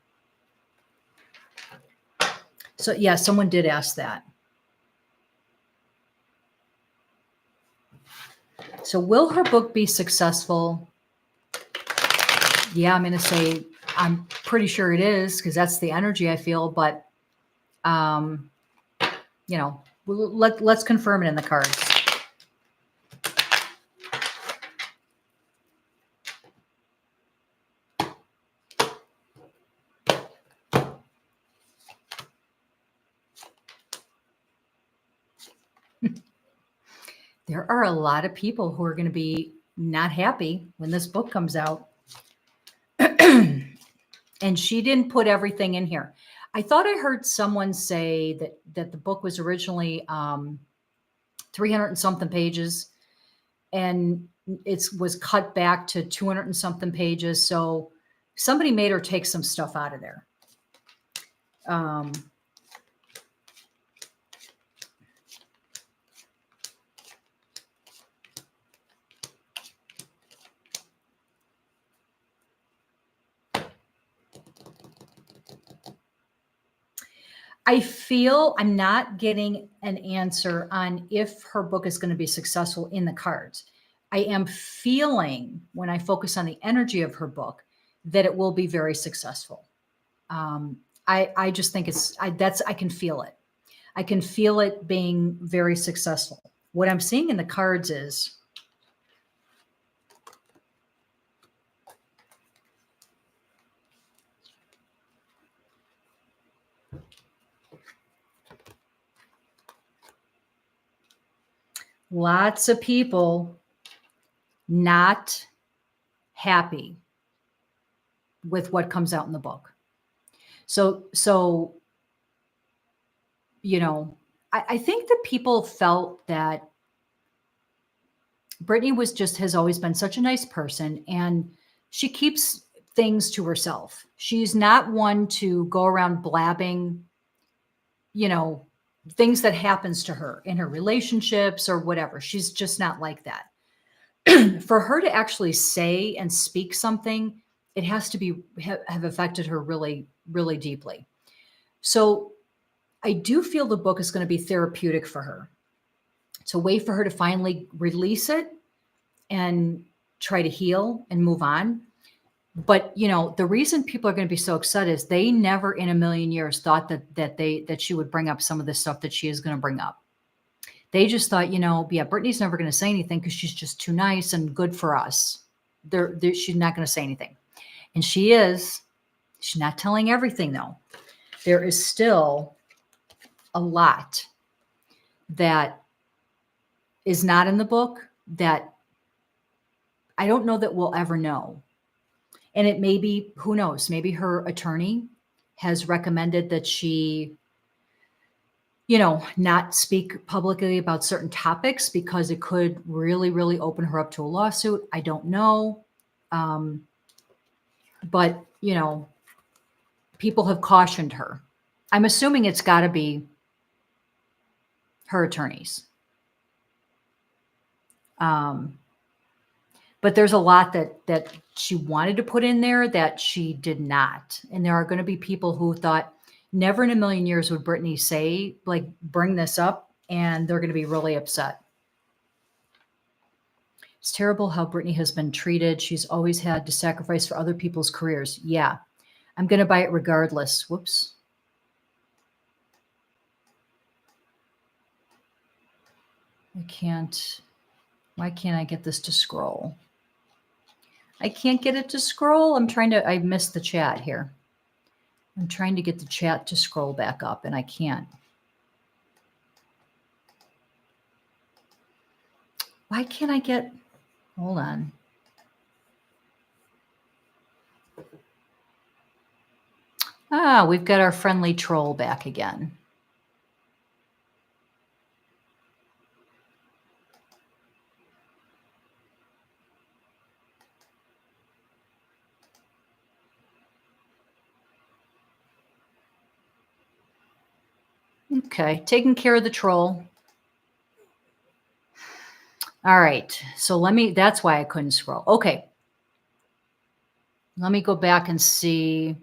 So yeah, someone did ask that. So will her book be successful? Yeah, I'm going to say I'm pretty sure it is because that's the energy I feel. But you know, let's confirm it in the cards. There are a lot of people who are going to be not happy when this book comes out. And she didn't put everything in here. I thought I heard someone say that the book was originally 300 and something pages, and it was cut back to 200 and something pages. So somebody made her take some stuff out of there. I feel I'm not getting an answer on if her book is going to be successful in the cards. I am feeling when I focus on the energy of her book that it will be very successful. I just think I can feel it. I can feel it being very successful. What I'm seeing in the cards is lots of people not happy with what comes out in the book. So you know, I think that people felt that Britney has always been such a nice person, and she keeps things to herself. She's not one to go around blabbing, you know, things that happens to her in her relationships or whatever. She's just not like that. For her to actually say and speak something, it has to be have affected her really, really deeply. So I do feel the book is going to be therapeutic for her. It's a way for her to finally release it and try to heal and move on. But you know, the reason people are going to be so upset is they never in a million years thought that she would bring up some of the stuff that she is going to bring up. They just thought, you know, yeah, Brittany's never going to say anything because she's just too nice and good for us. She's not going to say anything. And she is. She's not telling everything, though. There is still a lot that is not in the book that I don't know that we'll ever know. And it may be, who knows, maybe her attorney has recommended that she, you know, not speak publicly about certain topics because it could really, really open her up to a lawsuit. I don't know. But, you know, people have cautioned her. I'm assuming it's got to be her attorneys. But there's a lot that she wanted to put in there that she did not. And there are going to be people who thought never in a million years would Britney say, like, bring this up, and they're going to be really upset. It's terrible how Britney has been treated. She's always had to sacrifice for other people's careers. Yeah, I'm going to buy it regardless. Whoops. Why can't I get this to scroll? I can't get it to scroll. I missed the chat here. I'm trying to get the chat to scroll back up and I can't. Why can't I get, hold on. Ah, we've got our friendly troll back again. Okay, taking care of the troll. All right, so that's why I couldn't scroll. Okay, let me go back and see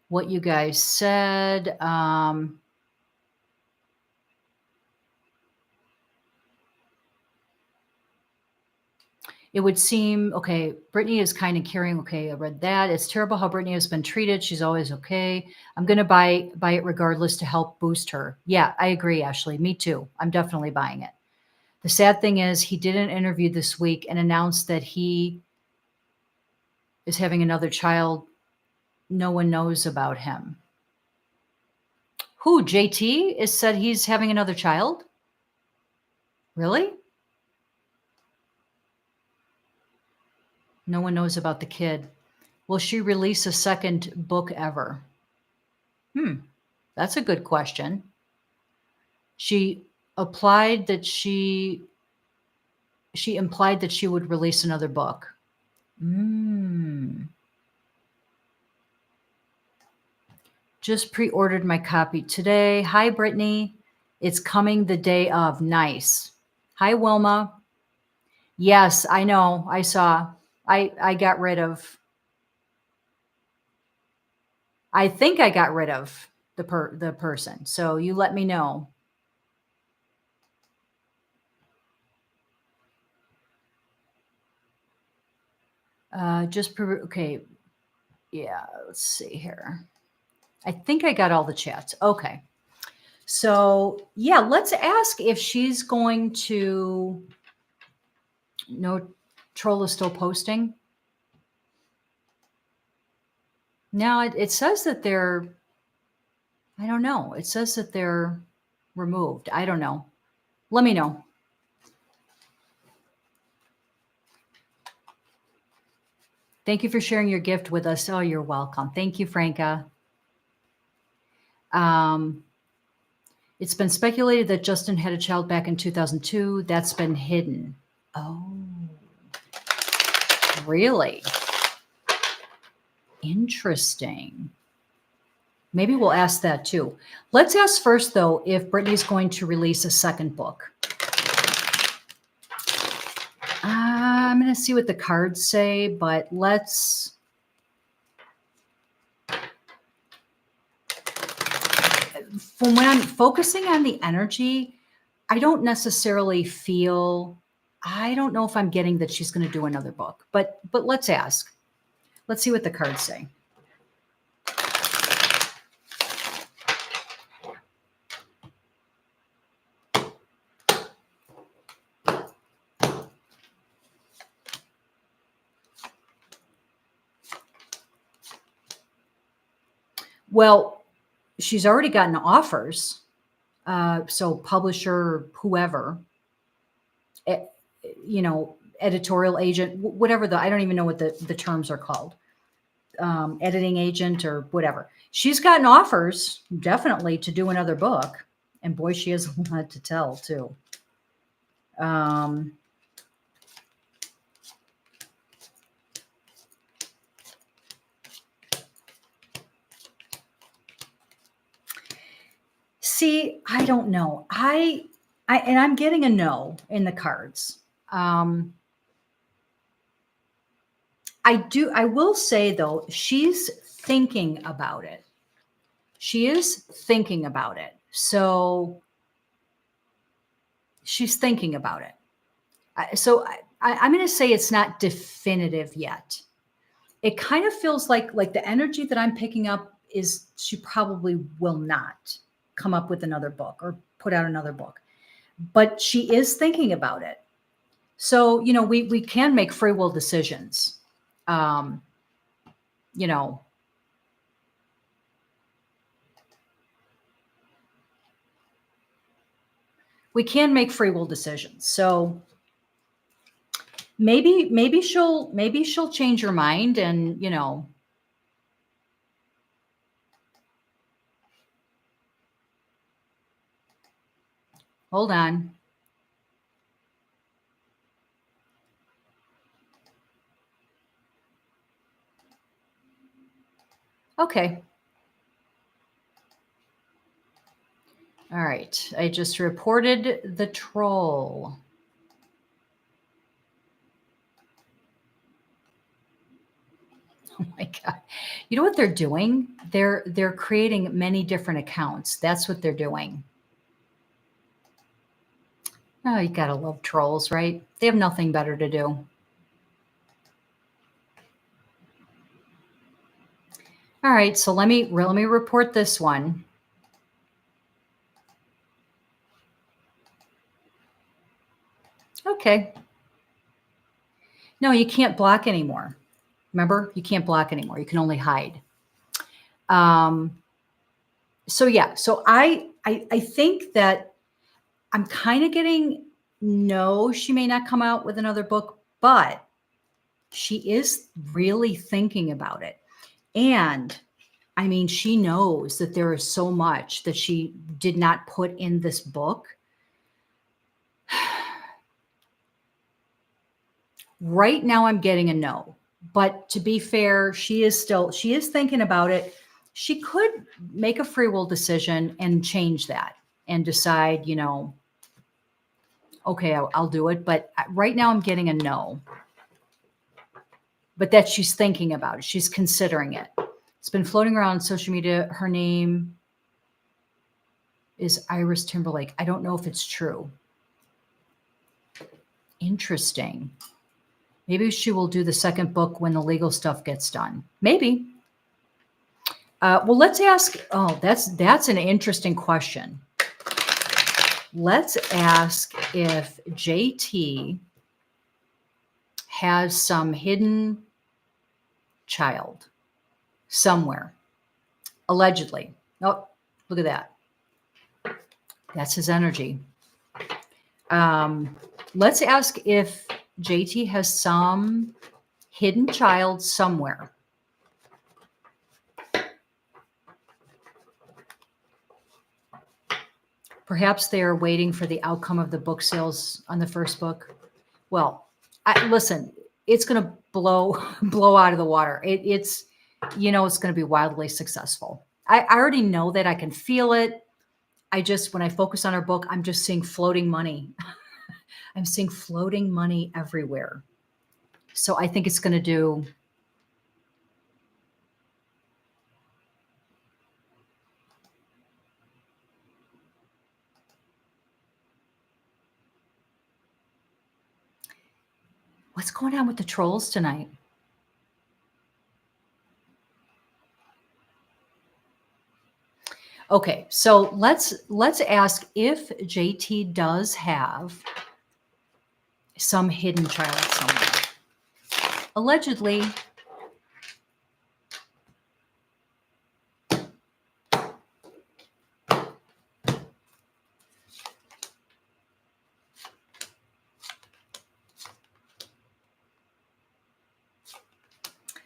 what you guys said. It would seem, okay, Britney is kind of caring. Okay, I read that. It's terrible how Britney has been treated. She's always okay. I'm going to buy it regardless to help boost her. Yeah, I agree, Ashley. Me too. I'm definitely buying it. The sad thing is he did an interview this week and announced that he is having another child. No one knows about him. Who, JT, is said he's having another child? Really? No one knows about the kid. Will she release a second book ever? That's a good question. She applied that she implied that she would release another book. Just pre-ordered my copy today. Hi, Brittany. It's coming the day of. Nice. Hi, Wilma. Yes, I know. I saw. I got rid of. I think I got rid of the person. So you let me know. Okay. Yeah, let's see here. I think I got all the chats. Okay. So yeah, let's ask if she's going to. No, Troll is still posting. No, it says that they're. I don't know. It says that they're removed. I don't know. Let me know. Thank you for sharing your gift with us. Oh, you're welcome. Thank you, Franca. It's been speculated that Justin had a child back in 2002. That's been hidden. Oh, really? Interesting. Maybe we'll ask that too. Let's ask first, though, if Britney's going to release a second book. I'm going to see what the cards say, but let's. From when I'm focusing on the energy, I don't necessarily feel. I don't know if I'm getting that she's going to do another book, but let's ask. Let's see what the cards say. Well, she's already gotten offers. So publisher, whoever, editorial agent, whatever I don't even know what the terms are called. Editing agent or whatever. She's gotten offers definitely to do another book. And boy, she has a lot to tell too. See, I don't know. And I'm getting a no in the cards. I will say though, she's thinking about it. She is thinking about it. So she's thinking about it. I'm going to say it's not definitive yet. It kind of feels like the energy that I'm picking up is she probably will not come up with another book or put out another book, but she is thinking about it. So, we can make free will decisions. we can make free will decisions. So maybe she'll change her mind and, hold on. Okay. All right. I just reported the troll. Oh my God. You know what they're doing? They're creating many different accounts. That's what they're doing. Oh, you gotta love trolls, right? They have nothing better to do. All right, so let me report this one. Okay. No, you can't block anymore. Remember, you can't block anymore. You can only hide. Um, so yeah, so I think that I'm kind of getting no, she may not come out with another book, but she is really thinking about it. And I mean, she knows that there is so much that she did not put in this book. Right now I'm getting a no. But to be fair, she is thinking about it. She could make a free will decision and change that and decide, okay, I'll do it. But right now I'm getting a no. But that she's thinking about it. She's considering it. It's been floating around on social media. Her name is Iris Timberlake. I don't know if it's true. Interesting. Maybe she will do the second book when the legal stuff gets done. Maybe. Well, let's ask. Oh, that's an interesting question. Let's ask if JT has some hidden child somewhere, allegedly. Oh, look at that. That's his energy. Let's ask if JT has some hidden child somewhere. Perhaps they are waiting for the outcome of the book sales on the first book. Well, listen, it's going to blow out of the water. It's going to be wildly successful. I already know that. I can feel it. When I focus on our book, I'm just seeing floating money. I'm seeing floating money everywhere. So I think it's going to do. What's going on with the trolls tonight? Okay, so let's ask if JT does have some hidden child somewhere. Allegedly.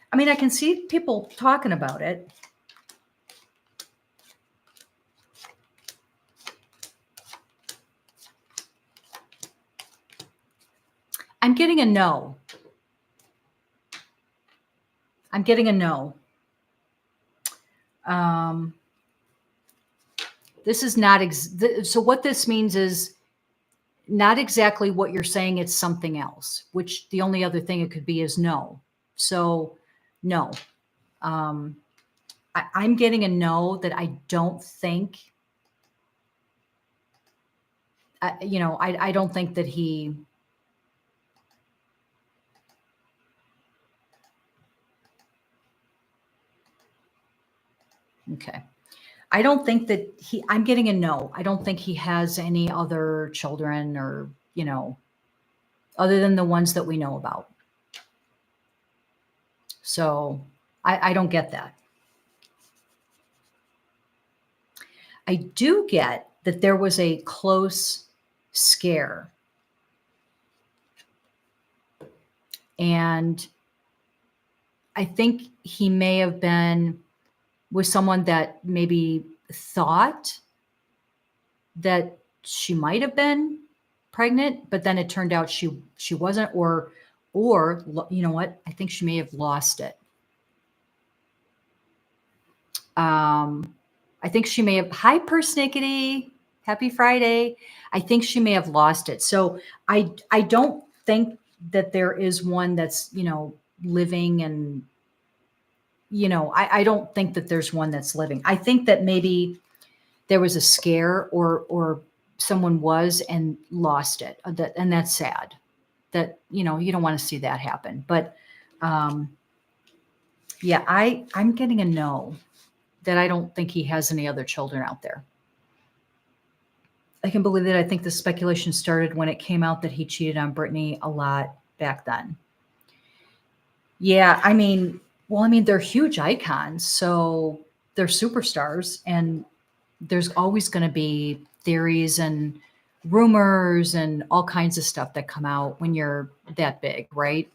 I mean, I can see people talking about it. I'm getting a no. I'm getting a no. This is not, so what this means is not exactly what you're saying. It's something else, which the only other thing it could be is no. So no. I'm getting a no that I don't think, I don't think that he, okay. I don't think that I'm getting a no. I don't think he has any other children or, other than the ones that we know about. So I don't get that. I do get that there was a close scare. And I think he may have been with someone that maybe thought that she might have been pregnant, but then it turned out she wasn't, or you know what? I think she may have lost it. I think she may have, hi persnickety, happy Friday. I think she may have lost it. So I don't think that there is one that's, living, and, I don't think that there's one that's living. I think that maybe there was a scare, or someone was and lost it. And that's sad that, you don't want to see that happen. But yeah, I'm getting a no, that I don't think he has any other children out there. I can believe that. I think the speculation started when it came out that he cheated on Britney a lot back then. Yeah, they're huge icons, so they're superstars, and there's always going to be theories and rumors and all kinds of stuff that come out when you're that big, right?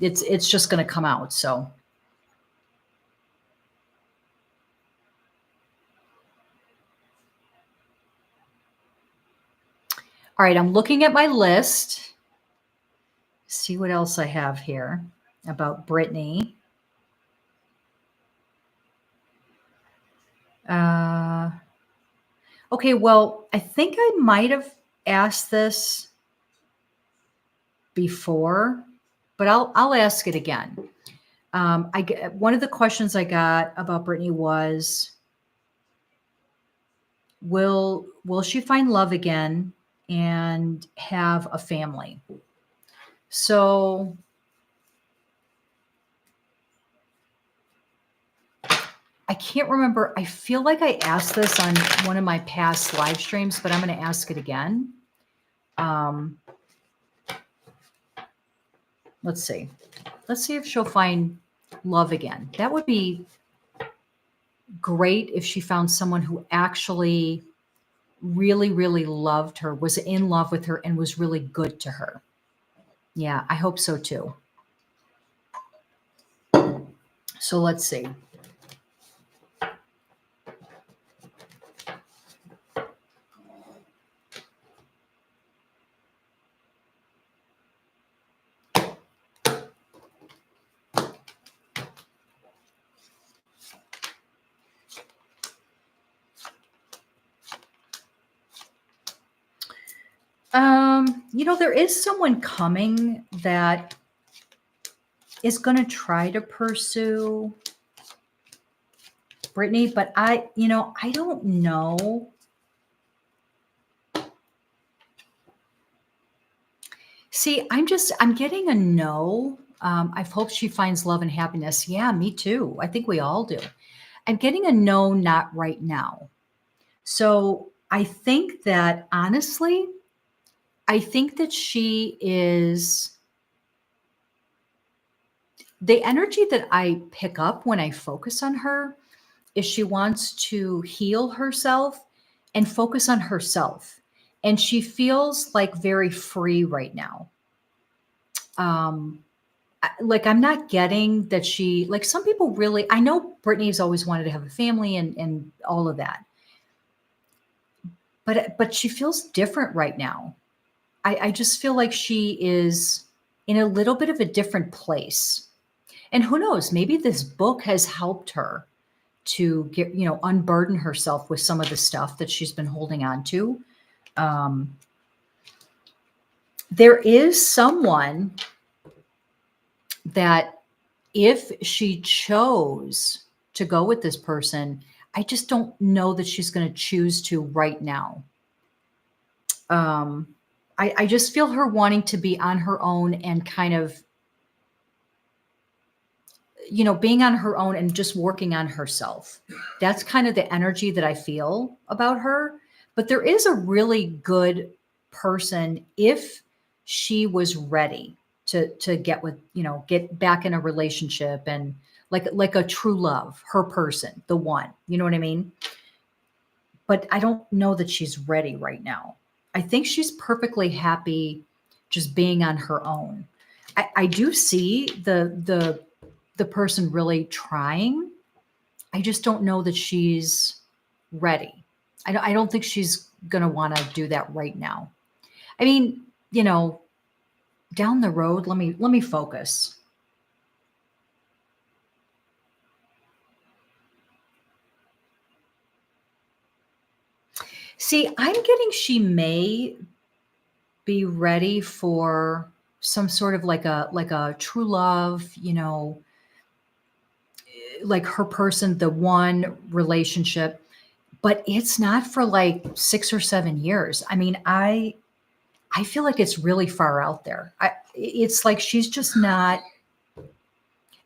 It's just going to come out. So. All right, I'm looking at my list. See what else I have here about Britney. Okay, well, I think I might have asked this before, but I'll ask it again. One of the questions I got about Britney was, will she find love again and have a family? So I can't remember. I feel like I asked this on one of my past live streams, but I'm going to ask it again. Let's see. Let's see if she'll find love again. That would be great if she found someone who actually really, really loved her, was in love with her, and was really good to her. Yeah, I hope so too. So let's see. There is someone coming that is going to try to pursue Britney, but I don't know. See, I'm getting a no. I hope she finds love and happiness. Yeah, me too. I think we all do. I'm getting a no, not right now. So I think that, honestly, I think that she is, the energy that I pick up when I focus on her is she wants to heal herself and focus on herself. And she feels like very free right now. Like, I'm not getting that she, like, some people really, I know Britney's always wanted to have a family and all of that. But she feels different right now. I just feel like she is in a little bit of a different place. And who knows, maybe this book has helped her to get, unburden herself with some of the stuff that she's been holding on to. There is someone that, if she chose to go with this person, I just don't know that she's going to choose to right now. I just feel her wanting to be on her own and kind of, being on her own and just working on herself. That's kind of the energy that I feel about her. But there is a really good person if she was ready to get with, get back in a relationship, and like a true love, her person, the one, you know what I mean? but I don't know that she's ready right now. I think she's perfectly happy just being on her own. I do see the person really trying. I just don't know that she's ready. I don't think she's gonna want to do that right now. I mean, down the road, let me focus. See, I'm getting she may be ready for some sort of like a true love, like her person, the one relationship, but it's not for like 6 or 7 years. I mean, I feel like it's really far out there. It's like she's just not,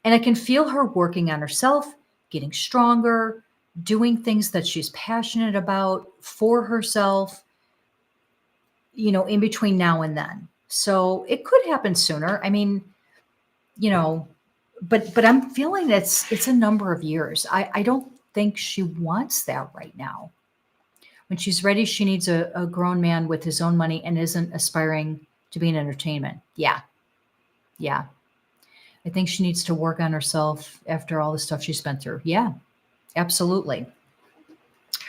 and I can feel her working on herself, getting stronger, doing things that she's passionate about for herself, in between now and then. So it could happen sooner. I mean, you know, but I'm feeling it's a number of years. I don't think she wants that right now. When she's ready, she needs a grown man with his own money and isn't aspiring to be in entertainment. Yeah, yeah. I think she needs to work on herself after all the stuff she's been through. Yeah, absolutely.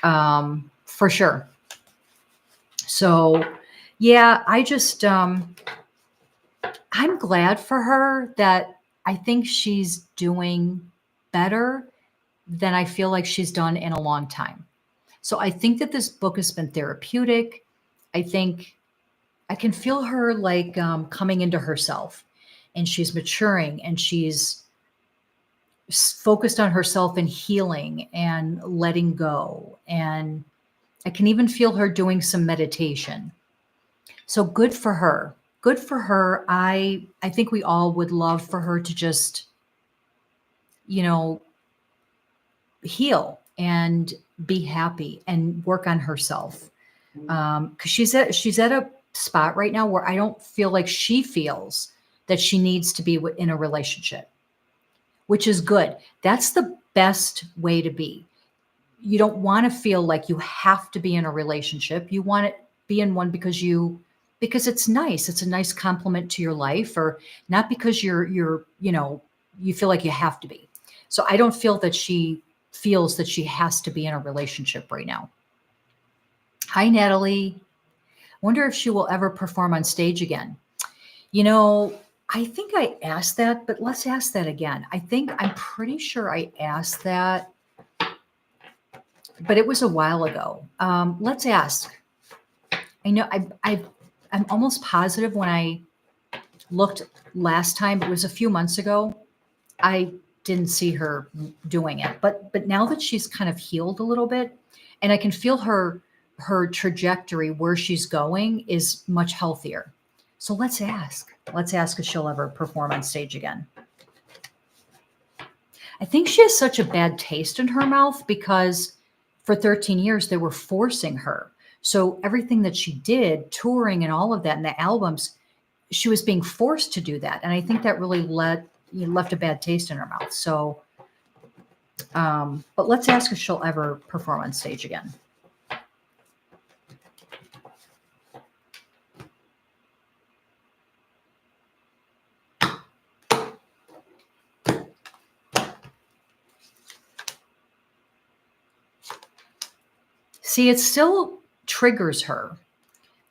For sure. So, yeah, I'm glad for her that I think she's doing better than I feel like she's done in a long time. So I think that this book has been therapeutic. I think I can feel her like coming into herself, and she's maturing, and she's focused on herself and healing and letting go. And I can even feel her doing some meditation. So good for her. Good for her. I think we all would love for her to just, you know, heal and be happy and work on herself. Because she's at a spot right now where I don't feel like she feels that she needs to be in a relationship, which is good. That's the best way to be. You don't want to feel like you have to be in a relationship. You want to be in one because it's nice. It's a nice compliment to your life, or not because you feel like you have to be. So I don't feel that she feels that she has to be in a relationship right now. Hi, Natalie. Wonder if she will ever perform on stage again. You know, I think I asked that, but let's ask that again. I'm pretty sure I asked that, but it was a while ago. Let's ask. I know I'm almost positive when I looked last time, it was a few months ago. I didn't see her doing it, but now that she's kind of healed a little bit, and I can feel her trajectory where she's going is much healthier. So let's ask. Let's ask if she'll ever perform on stage again. I think she has such a bad taste in her mouth because for 13 years they were forcing her. So everything that she did, touring and all of that, and the albums, she was being forced to do that, and I think that really left a bad taste in her mouth. So, but let's ask if she'll ever perform on stage again. See, it still triggers her.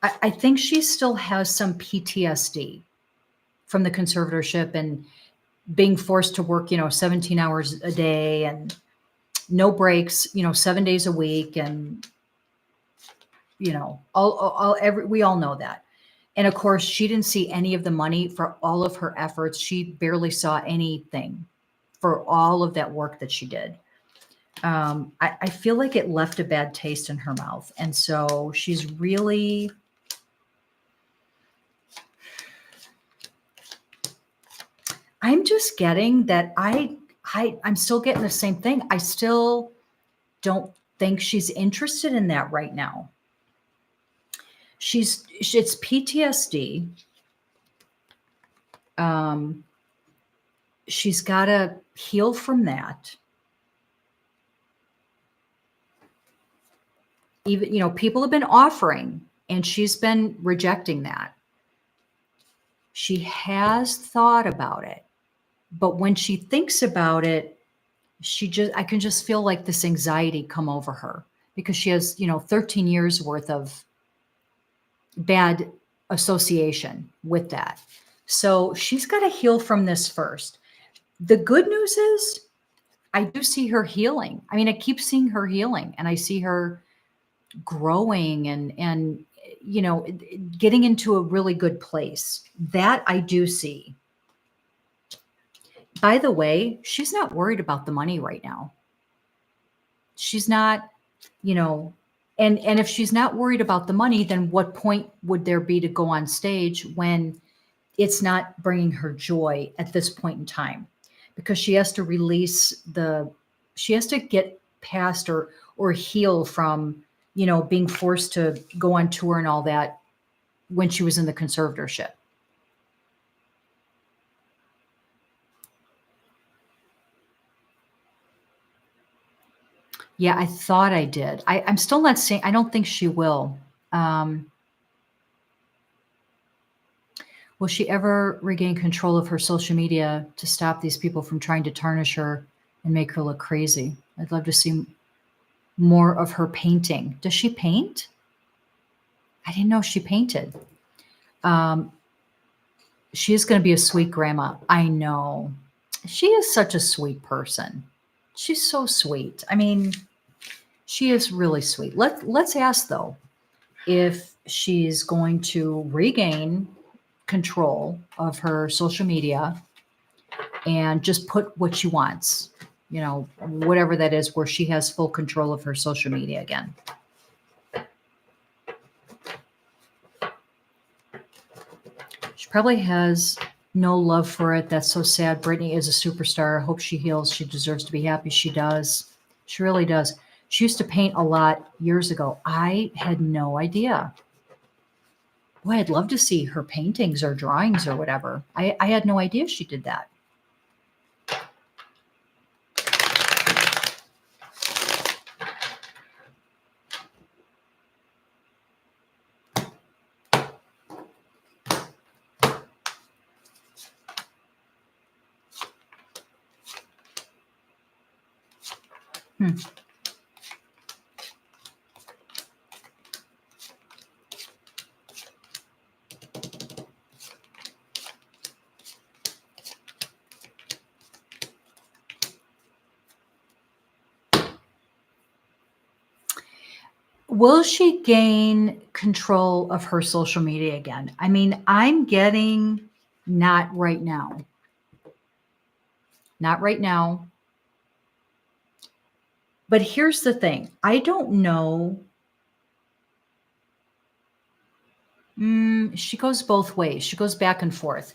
I think she still has some PTSD from the conservatorship and being forced to work, 17 hours a day and no breaks, 7 days a week. And, we all know that. And of course, she didn't see any of the money for all of her efforts. She barely saw anything for all of that work that she did. I feel like it left a bad taste in her mouth. And so she's really, I'm just getting that I'm still getting the same thing. I still don't think she's interested in that right now. It's PTSD. She's got to heal from that. even, people have been offering and she's been rejecting that. She has thought about it, but when she thinks about it, I can just feel like this anxiety come over her because she has, 13 years worth of bad association with that. So she's got to heal from this first. The good news is I do see her healing. I mean, I keep seeing her healing and I see her growing and getting into a really good place. That I do see. By the way, she's not worried about the money right now. She's not, and if she's not worried about the money, then what point would there be to go on stage when it's not bringing her joy at this point in time? Because she has to she has to get past or heal from, being forced to go on tour and all that when she was in the conservatorship. Yeah, I thought I did. I'm still not saying, I don't think she will. Will she ever regain control of her social media to stop these people from trying to tarnish her and make her look crazy? I'd love to see more of her painting. Does she paint? I didn't know she painted. She is going to be a sweet grandma. I know. She is such a sweet person. She's so sweet. I mean, she is really sweet. Let's ask, though, if she's going to regain control of her social media and just put what she wants, whatever that is, where she has full control of her social media again. She probably has no love for it. That's so sad. Britney is a superstar. I hope she heals. She deserves to be happy. She does. She really does. She used to paint a lot years ago. I had no idea. Boy, I'd love to see her paintings or drawings or whatever. I had no idea she did that. Will she gain control of her social media again? I mean, I'm getting not right now. Not right now. But here's the thing. I don't know. She goes both ways. She goes back and forth.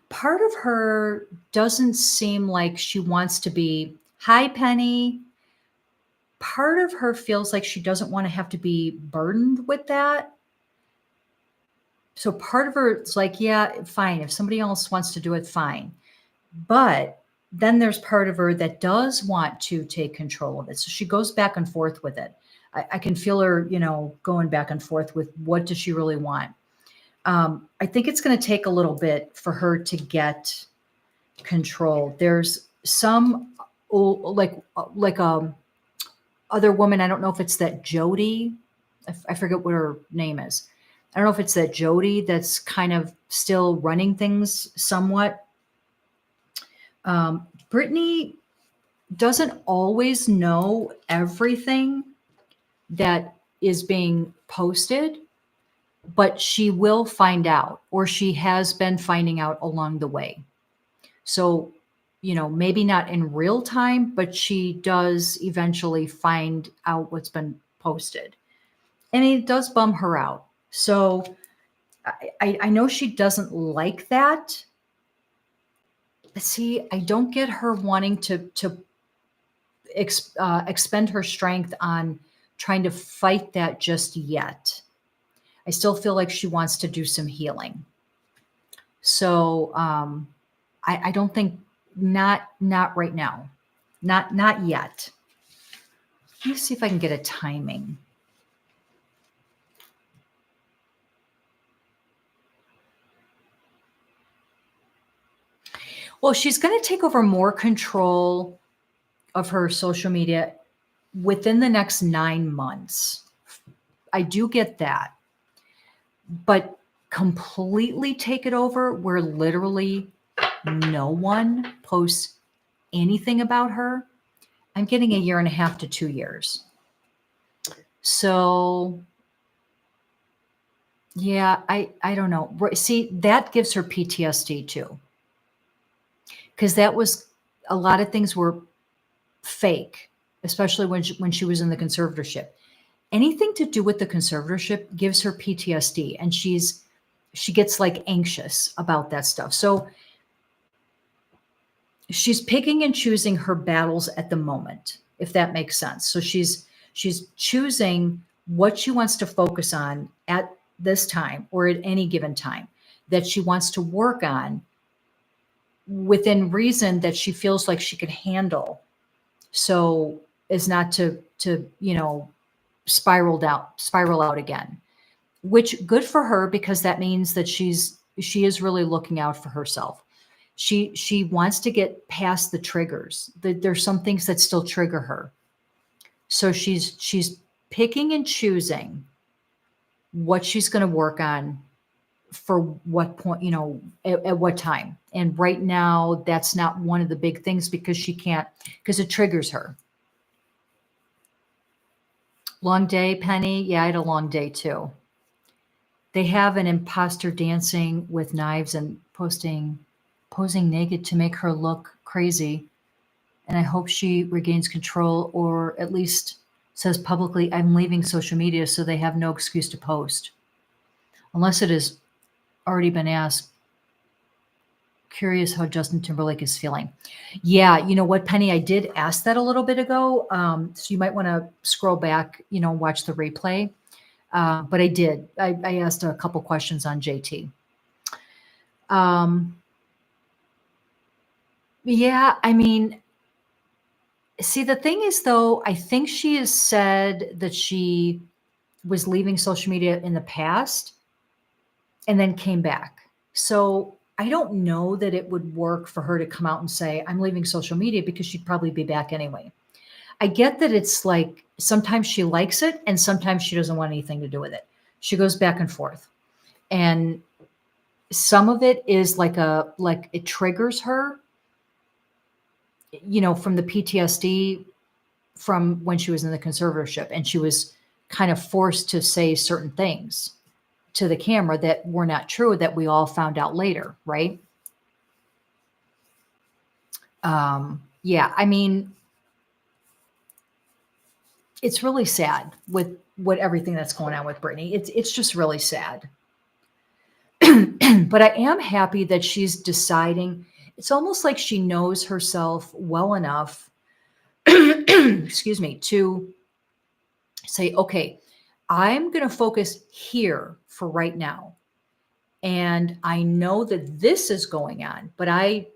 Part of her doesn't seem like she wants to be, hi, Penny. Part of her feels like she doesn't want to have to be burdened with that. So part of her is like, yeah, fine. If somebody else wants to do it, fine. But then there's part of her that does want to take control of it. So she goes back and forth with it. I can feel her, going back and forth with what does she really want. I think it's going to take a little bit for her to get control. There's some other woman. I don't know if it's that Jody. I forget what her name is. I don't know if it's that Jody that's kind of still running things somewhat. Britney doesn't always know everything that is being posted, but she will find out, or she has been finding out along the way. So, maybe not in real time, but she does eventually find out what's been posted. And it does bum her out. So I know she doesn't like that. But see, I don't get her wanting to expend her strength on trying to fight that just yet. I still feel like she wants to do some healing. So I don't think not right now, not yet. Let me see if I can get a timing. Well, she's going to take over more control of her social media within the next 9 months. I do get that. But completely take it over where literally no one posts anything about her, I'm getting a year and a half to 2 years. So yeah, I don't know. See, that gives her PTSD too, because that was a lot of things were fake, especially when she was in the conservatorship. Anything to do with the conservatorship gives her PTSD, and she gets like anxious about that stuff. So she's picking and choosing her battles at the moment, if that makes sense. So she's choosing what she wants to focus on at this time or at any given time that she wants to work on within reason that she feels like she could handle. So as not to spiral out again, which good for her, because that means that she is really looking out for herself. She wants to get past the triggers. There's some things that still trigger her. So she's picking and choosing what she's going to work on for what point, at what time. And right now, that's not one of the big things because because it triggers her. Long day, Penny. Yeah, I had a long day too. They have an imposter dancing with knives and posing naked to make her look crazy. And I hope she regains control, or at least says publicly, I'm leaving social media, so they have no excuse to post. Unless it has already been asked. Curious how Justin Timberlake is feeling. Yeah, you know what, Penny? I did ask that a little bit ago. So you might want to scroll back, watch the replay. But I did. I asked a couple questions on JT. Yeah, I mean, see, the thing is, though, I think she has said that she was leaving social media in the past and then came back. So I don't know that it would work for her to come out and say, I'm leaving social media, because she'd probably be back anyway. I get that it's like sometimes she likes it and sometimes she doesn't want anything to do with it. She goes back and forth. And some of it is like it triggers her, from the PTSD from when she was in the conservatorship, and she was kind of forced to say certain things to the camera that were not true, that we all found out later, right? Yeah, I mean, it's really sad with everything that's going on with Britney. It's just really sad. But I am happy that she's deciding. It's almost like she knows herself well enough, excuse me, to say, okay, I'm going to focus here for right now. And I know that this is going on, but I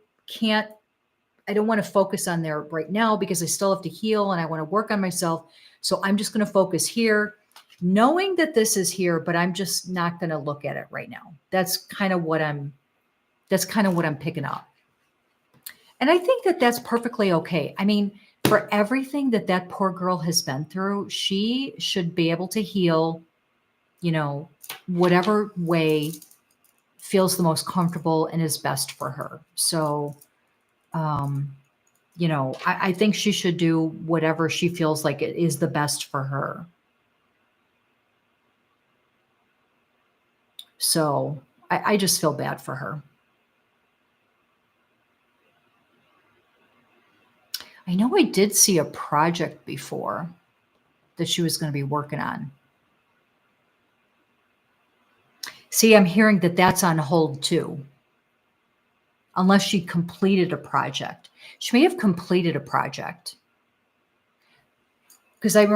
don't want to focus on there right now because I still have to heal and I want to work on myself. So I'm just going to focus here, knowing that this is here, but I'm just not going to look at it right now. That's kind of what I'm picking up. And I think that that's perfectly okay. I mean, for everything that poor girl has been through, she should be able to heal, whatever way feels the most comfortable and is best for her. So, I think she should do whatever she feels like it is the best for her. So I just feel bad for her. I know I did see a project before that she was going to be working on. See, I'm hearing that that's on hold too. Unless she completed a project. She may have completed a project. Because I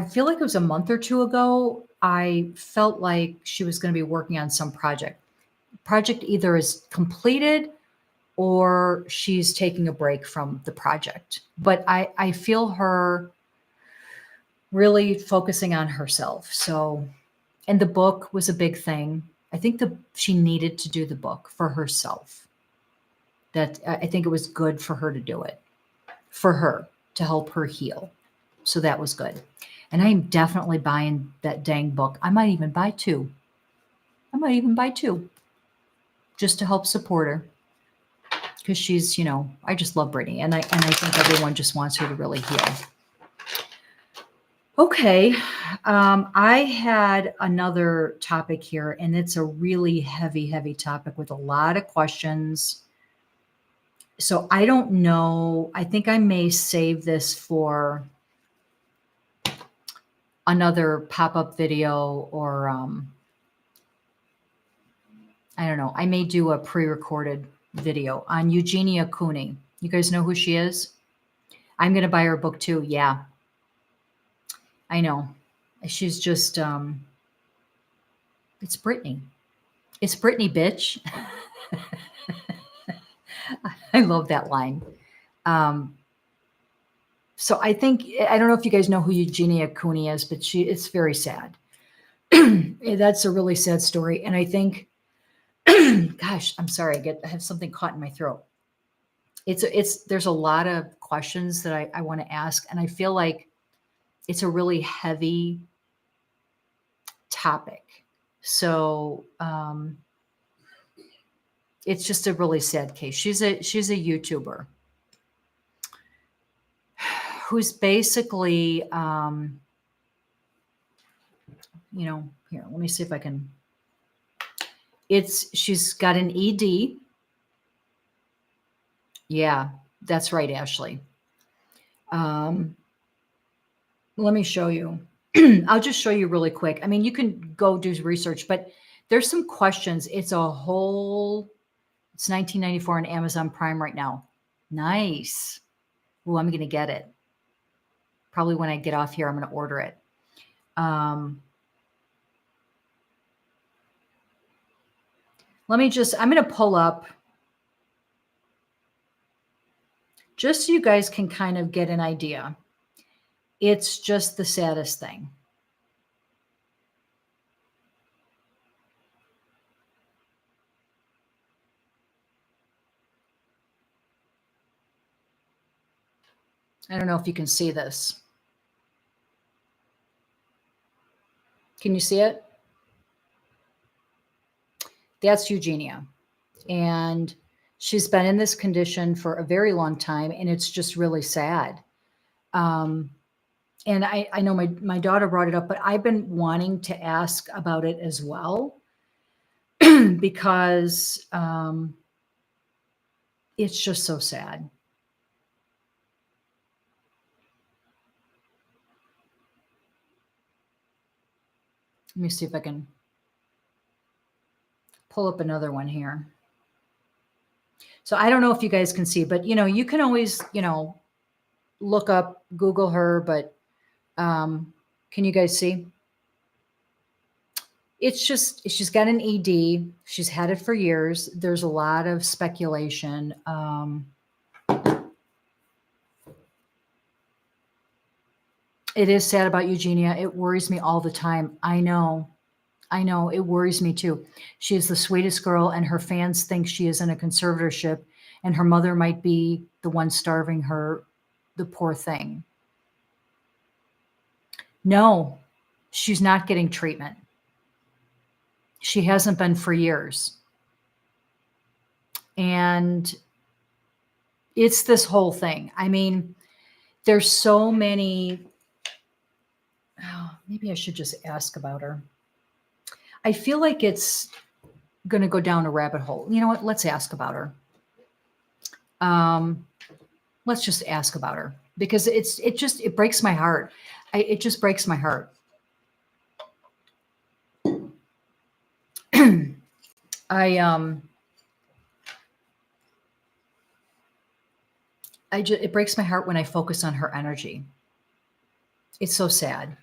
feel like it was a month or two ago, I felt like she was going to be working on some project. Project either is completed or she's taking a break from the project. But I feel her really focusing on herself. So, and the book was a big thing. I think she needed to do the book for herself. that I think it was good for her to do it, for her to help her heal. So that was good. And I am definitely buying that dang book. I might even buy two. I might even buy two just to help support her because she's, I just love Britney, and I think everyone just wants her to really heal. Okay, I had another topic here, and it's a really heavy, heavy topic with a lot of questions. So I don't know. I think I may save this for another pop-up video, or I don't know. I may do a pre-recorded video on Eugenia Cooney. You guys know who she is? I'm going to buy her book too. Yeah, I know. She's just, it's Britney. It's Britney, bitch. I love that line. So I think, I don't know if you guys know who Eugenia Cooney is, but it's very sad. That's a really sad story. And I think, gosh, I'm sorry. I have something caught in my throat. There's a lot of questions that I want to ask. And I feel like it's a really heavy topic. So, it's just a really sad case. She's a YouTuber who's basically, here, let me see if I can. She's got an ED. Yeah, that's right, Ashley. Let me show you. I'll just show you really quick. I mean, you can go do research, but there's some questions. It's $19.94 on Amazon Prime right now. Nice. Oh, I'm going to get it. Probably when I get off here, I'm going to order it. I'm going to pull up just so you guys can kind of get an idea. It's just the saddest thing. I don't know if you can see this. Can you see it? That's Eugenia. And she's been in this condition for a very long time, and it's just really sad. And I know my daughter brought it up, but I've been wanting to ask about it as well because it's just so sad. Let me see if I can pull up another one here. So I don't know if you guys can see, but you can always, look up, Google her, but can you guys see? It's just, she's got an ED. She's had it for years. There's a lot of speculation. It is sad about Eugenia. It worries me all the time. I know. It worries me too. She is the sweetest girl, and her fans think she is in a conservatorship, and her mother might be the one starving her, the poor thing. No, she's not getting treatment. She hasn't been for years. And it's this whole thing. I mean, there's so many. Oh, maybe I should just ask about her. I feel like it's going to go down a rabbit hole. You know what? Let's ask about her. Let's just ask about her because it breaks my heart. It just breaks my heart. It breaks my heart when I focus on her energy. It's so sad.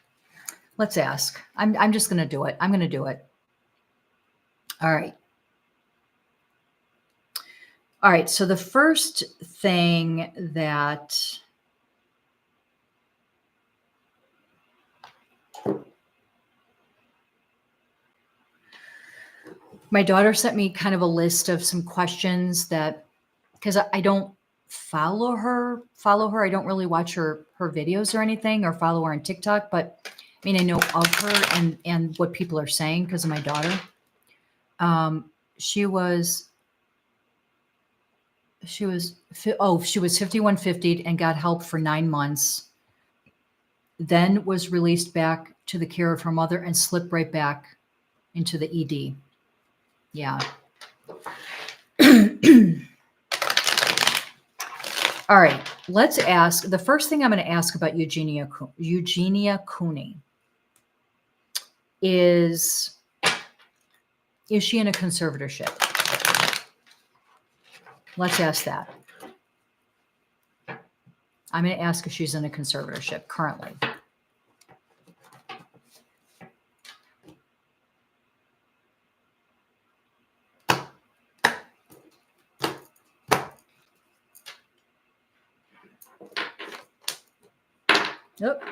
Let's ask. I'm just going to do it. I'm going to do it. All right. All right. So the first thing that my daughter sent me kind of a list of some questions that because I don't follow her. I don't really watch her videos or anything or follow her on TikTok, but I mean, I know of her and what people are saying because of my daughter. She was she was 5150 and got help for 9 months, then was released back to the care of her mother and slipped right back into the ED. Yeah. All right, let's ask. The first thing I'm going to ask about Eugenia Cooney is she in a conservatorship? Let's ask that. I'm going to ask if she's in a conservatorship currently. Yep.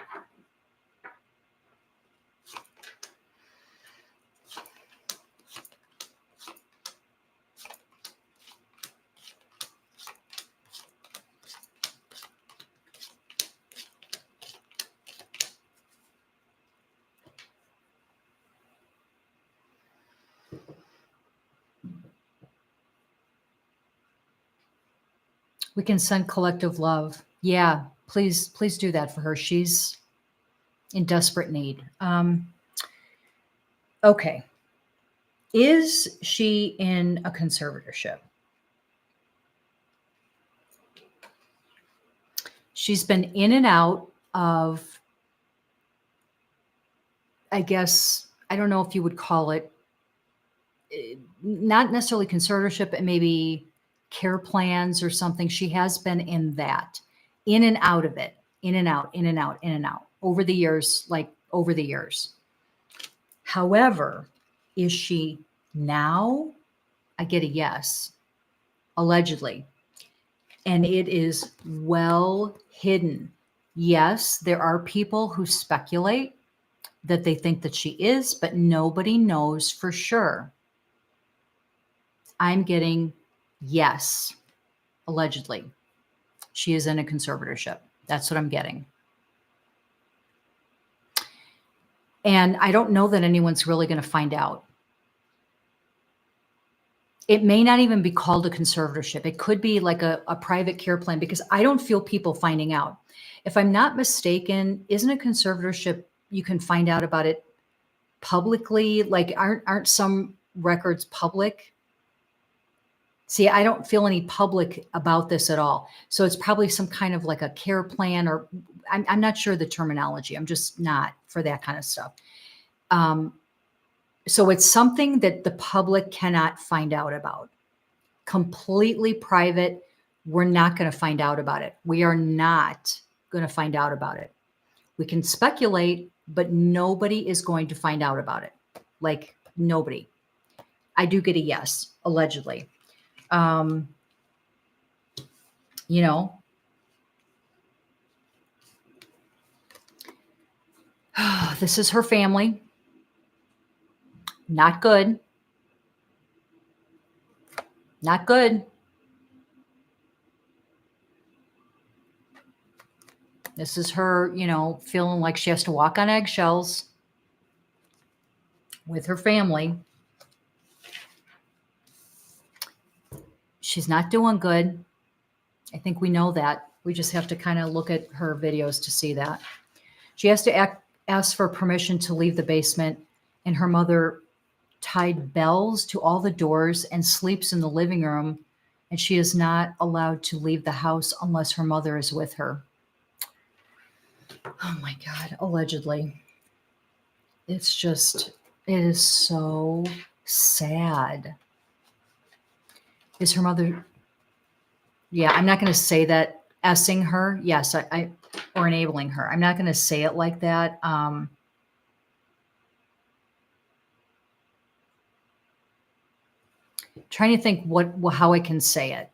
We can send collective love. Yeah, please do that for her. She's in desperate need. Okay. Is she in a conservatorship? She's been in and out of, I guess, I don't know if you would call it, not necessarily conservatorship, but maybe care plans or something. She has been in that, in and out of it, in and out, in and out, in and out over the years, over the years. However, is she now? I get a yes, allegedly. And it is well hidden. Yes, there are people who speculate that they think that she is, but nobody knows for sure. I'm getting yes, allegedly. She is in a conservatorship. That's what I'm getting. And I don't know that anyone's really going to find out. It may not even be called a conservatorship. It could be like a private care plan because I don't feel people finding out. If I'm not mistaken, isn't a conservatorship, you can find out about it publicly? Like aren't some records public? See, I don't feel any public about this at all. So it's probably some kind of like a care plan, or I'm not sure the terminology. I'm just not for that kind of stuff. So it's something that the public cannot find out about. Completely private. We're not going to find out about it. We are not going to find out about it. We can speculate, but nobody is going to find out about it. Like nobody. I do get a yes, allegedly. You know, this is her family. Not good. Not good. This is her, feeling like she has to walk on eggshells with her family. She's not doing good. I think we know that. We just have to kind of look at her videos to see that. She has to ask for permission to leave the basement, and her mother tied bells to all the doors and sleeps in the living room, and she is not allowed to leave the house unless her mother is with her. Oh my God, allegedly. It is so sad. Is her mother? Yeah, I'm not going to say that. S-ing her, yes, or enabling her. I'm not going to say it like that. Trying to think how I can say it.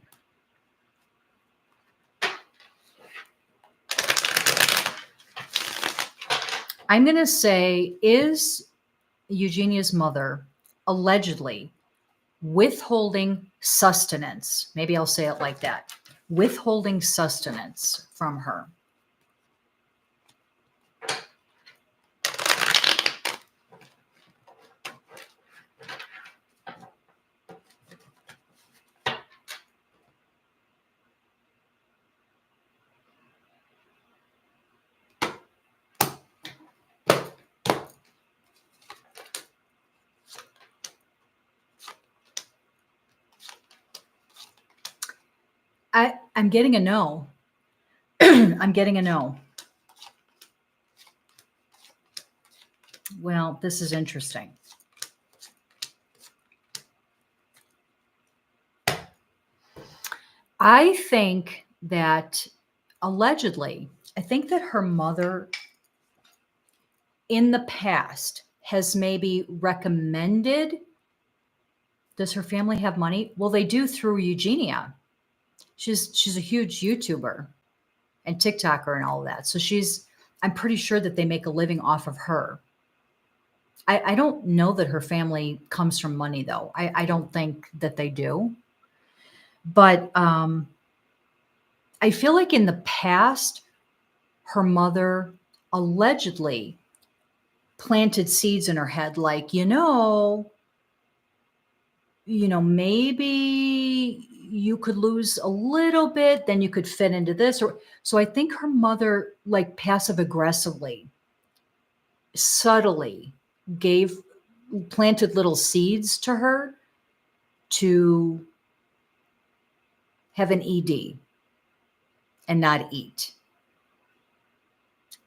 I'm going to say, is Eugenia's mother allegedly withholding sustenance. Maybe I'll say it like that. Withholding sustenance from her. I'm getting a no. I'm getting a no. Well, this is interesting. I think that allegedly, I think that her mother in the past has maybe recommended. Does her family have money? Well, they do through Eugenia. She's a huge YouTuber and TikToker and all of that. So I'm pretty sure that they make a living off of her. I don't know that her family comes from money though. I don't think that they do. But I feel like in the past, her mother allegedly planted seeds in her head, like, maybe you could lose a little bit, then you could fit into this. Or so I think her mother, like passive aggressively, subtly planted little seeds to her to have an ED and not eat.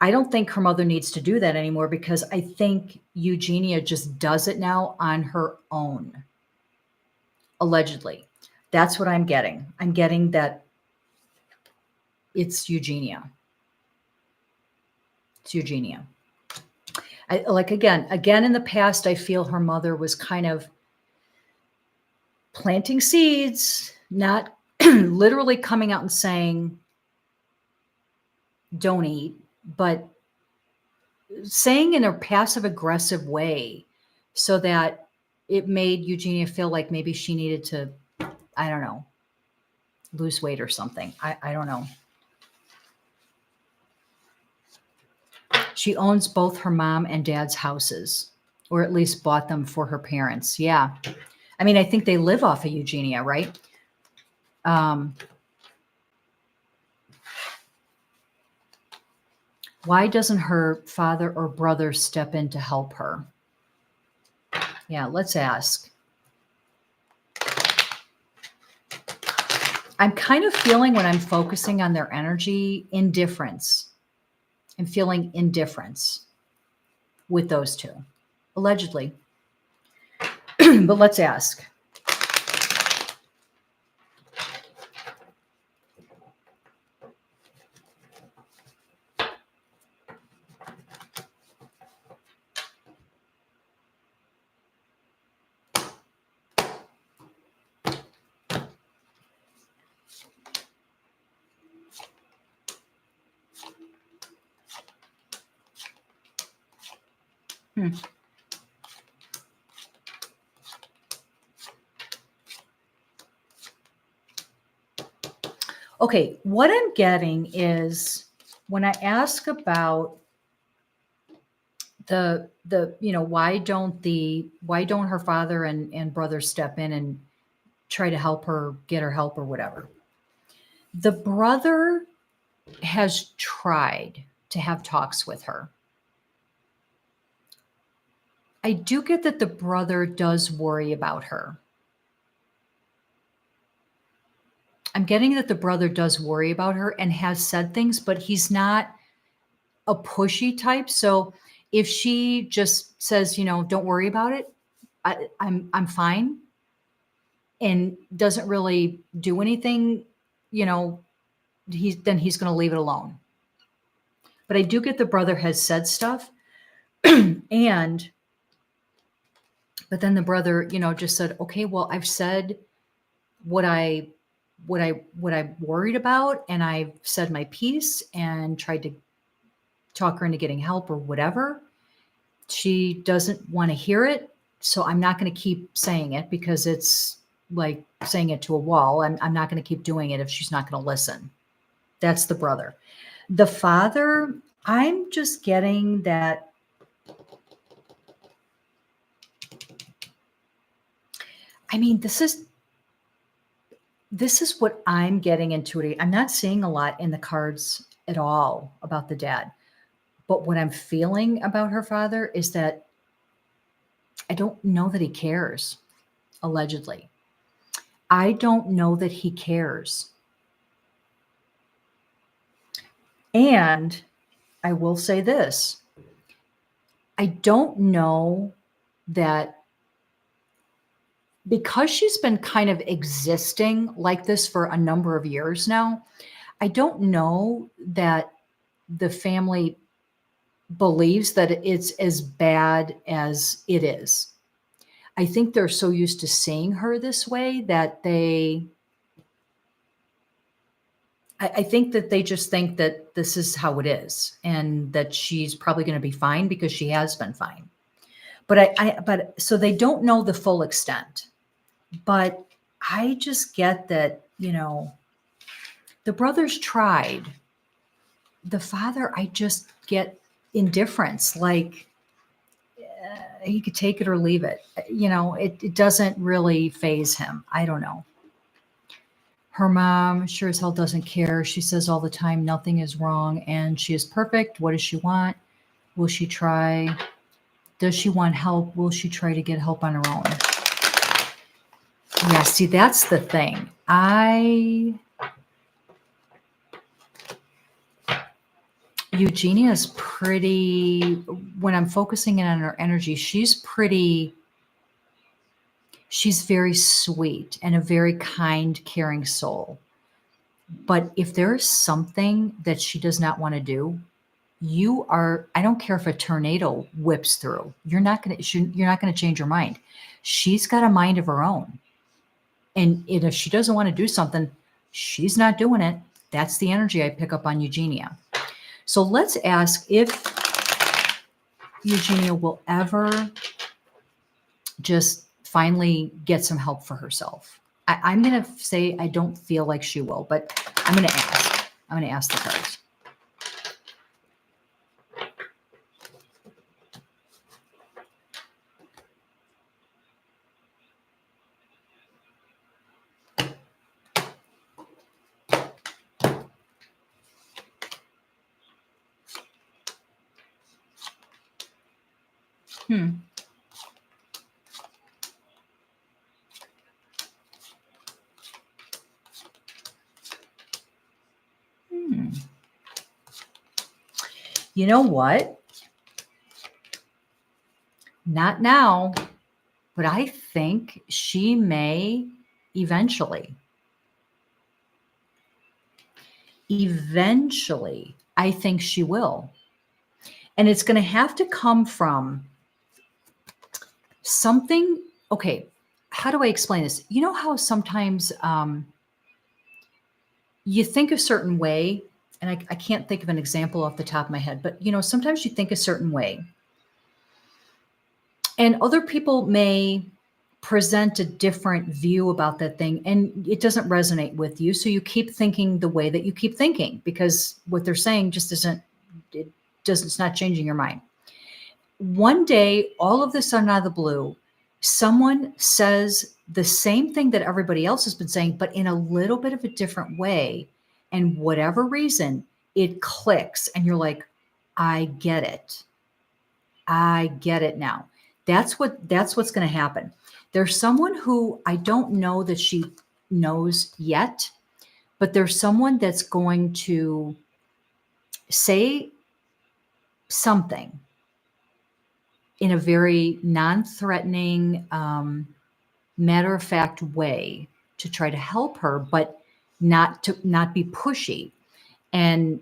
I don't think her mother needs to do that anymore because I think Eugenia just does it now on her own. Allegedly. That's what I'm getting. I'm getting that it's Eugenia. It's Eugenia. Again in the past, I feel her mother was kind of planting seeds, not literally coming out and saying, don't eat, but saying in a passive aggressive way so that it made Eugenia feel like maybe she needed to, I don't know, lose weight or something. I don't know. She owns both her mom and dad's houses, or at least bought them for her parents. Yeah. I mean, I think they live off of Eugenia, right? Why doesn't her father or brother step in to help her? Yeah, let's ask. I'm kind of feeling when I'm focusing on their energy, indifference. I'm feeling indifference with those two, allegedly. But let's ask. Okay, what I'm getting is when I ask about the why don't her father and brother step in and try to help her get her help or whatever. The brother has tried to have talks with her. I do get that the brother does worry about her. I'm getting that the brother does worry about her and has said things, but he's not a pushy type. So if she just says, don't worry about it, I'm fine, and doesn't really do anything, he's going to leave it alone. But I do get the brother has said stuff, but then the brother, just said, okay, well, I've said what I worried about, and I've said my piece and tried to talk her into getting help or whatever. She doesn't want to hear it. So I'm not going to keep saying it because it's like saying it to a wall. I'm not going to keep doing it if she's not going to listen. That's the brother. The father, I'm just getting that. I mean, this is what I'm getting into it. I'm not seeing a lot in the cards at all about the dad. But what I'm feeling about her father is that I don't know that he cares, allegedly. I don't know that he cares. And I will say this. I don't know that because she's been kind of existing like this for a number of years now, I don't know that the family believes that it's as bad as it is. I think they're so used to seeing her this way that I think that they just think that this is how it is and that she's probably going to be fine because she has been fine. But so they don't know the full extent. But I just get that, the brothers tried. The father, I just get indifference. Like he could take it or leave it. It doesn't really phase him. I don't know. Her mom sure as hell doesn't care. She says all the time, nothing is wrong and she is perfect. What does she want? Will she try? Does she want help? Will she try to get help on her own? Yeah, see, that's the thing. Eugenia is pretty, when I'm focusing in on her energy, she's very sweet and a very kind, caring soul. But if there's something that she does not want to do, I don't care if a tornado whips through. You're not going to change her mind. She's got a mind of her own. And if she doesn't want to do something, she's not doing it. That's the energy I pick up on Eugenia. So let's ask if Eugenia will ever just finally get some help for herself. I'm going to say I don't feel like she will, but I'm going to ask. I'm going to ask the cards. You know what? Not now, but I think she may eventually. Eventually, I think she will. And it's going to have to come from something. Okay, how do I explain this? You know how sometimes you think a certain way, and I can't think of an example off the top of my head, but sometimes you think a certain way. And other people may present a different view about that thing and it doesn't resonate with you. So you keep thinking the way that you keep thinking because what they're saying just it's not changing your mind. One day, all of a sudden out of the blue, someone says the same thing that everybody else has been saying, but in a little bit of a different way. And whatever reason, it clicks and you're like, I get it. I get it now. That's what's going to happen. There's someone who I don't know that she knows yet, but there's someone that's going to say something in a very non-threatening, matter-of-fact way to try to help her, but not be pushy. And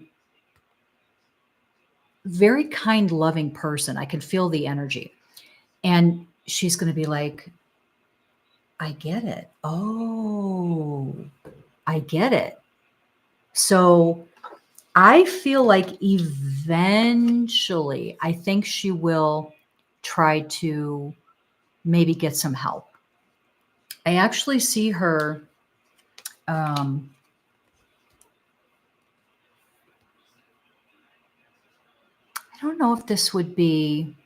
very kind, loving person. I can feel the energy. And she's going to be like, I get it. Oh, I get it. So I feel like eventually, I think she will try to maybe get some help. I actually see her, um, I don't know if this would be,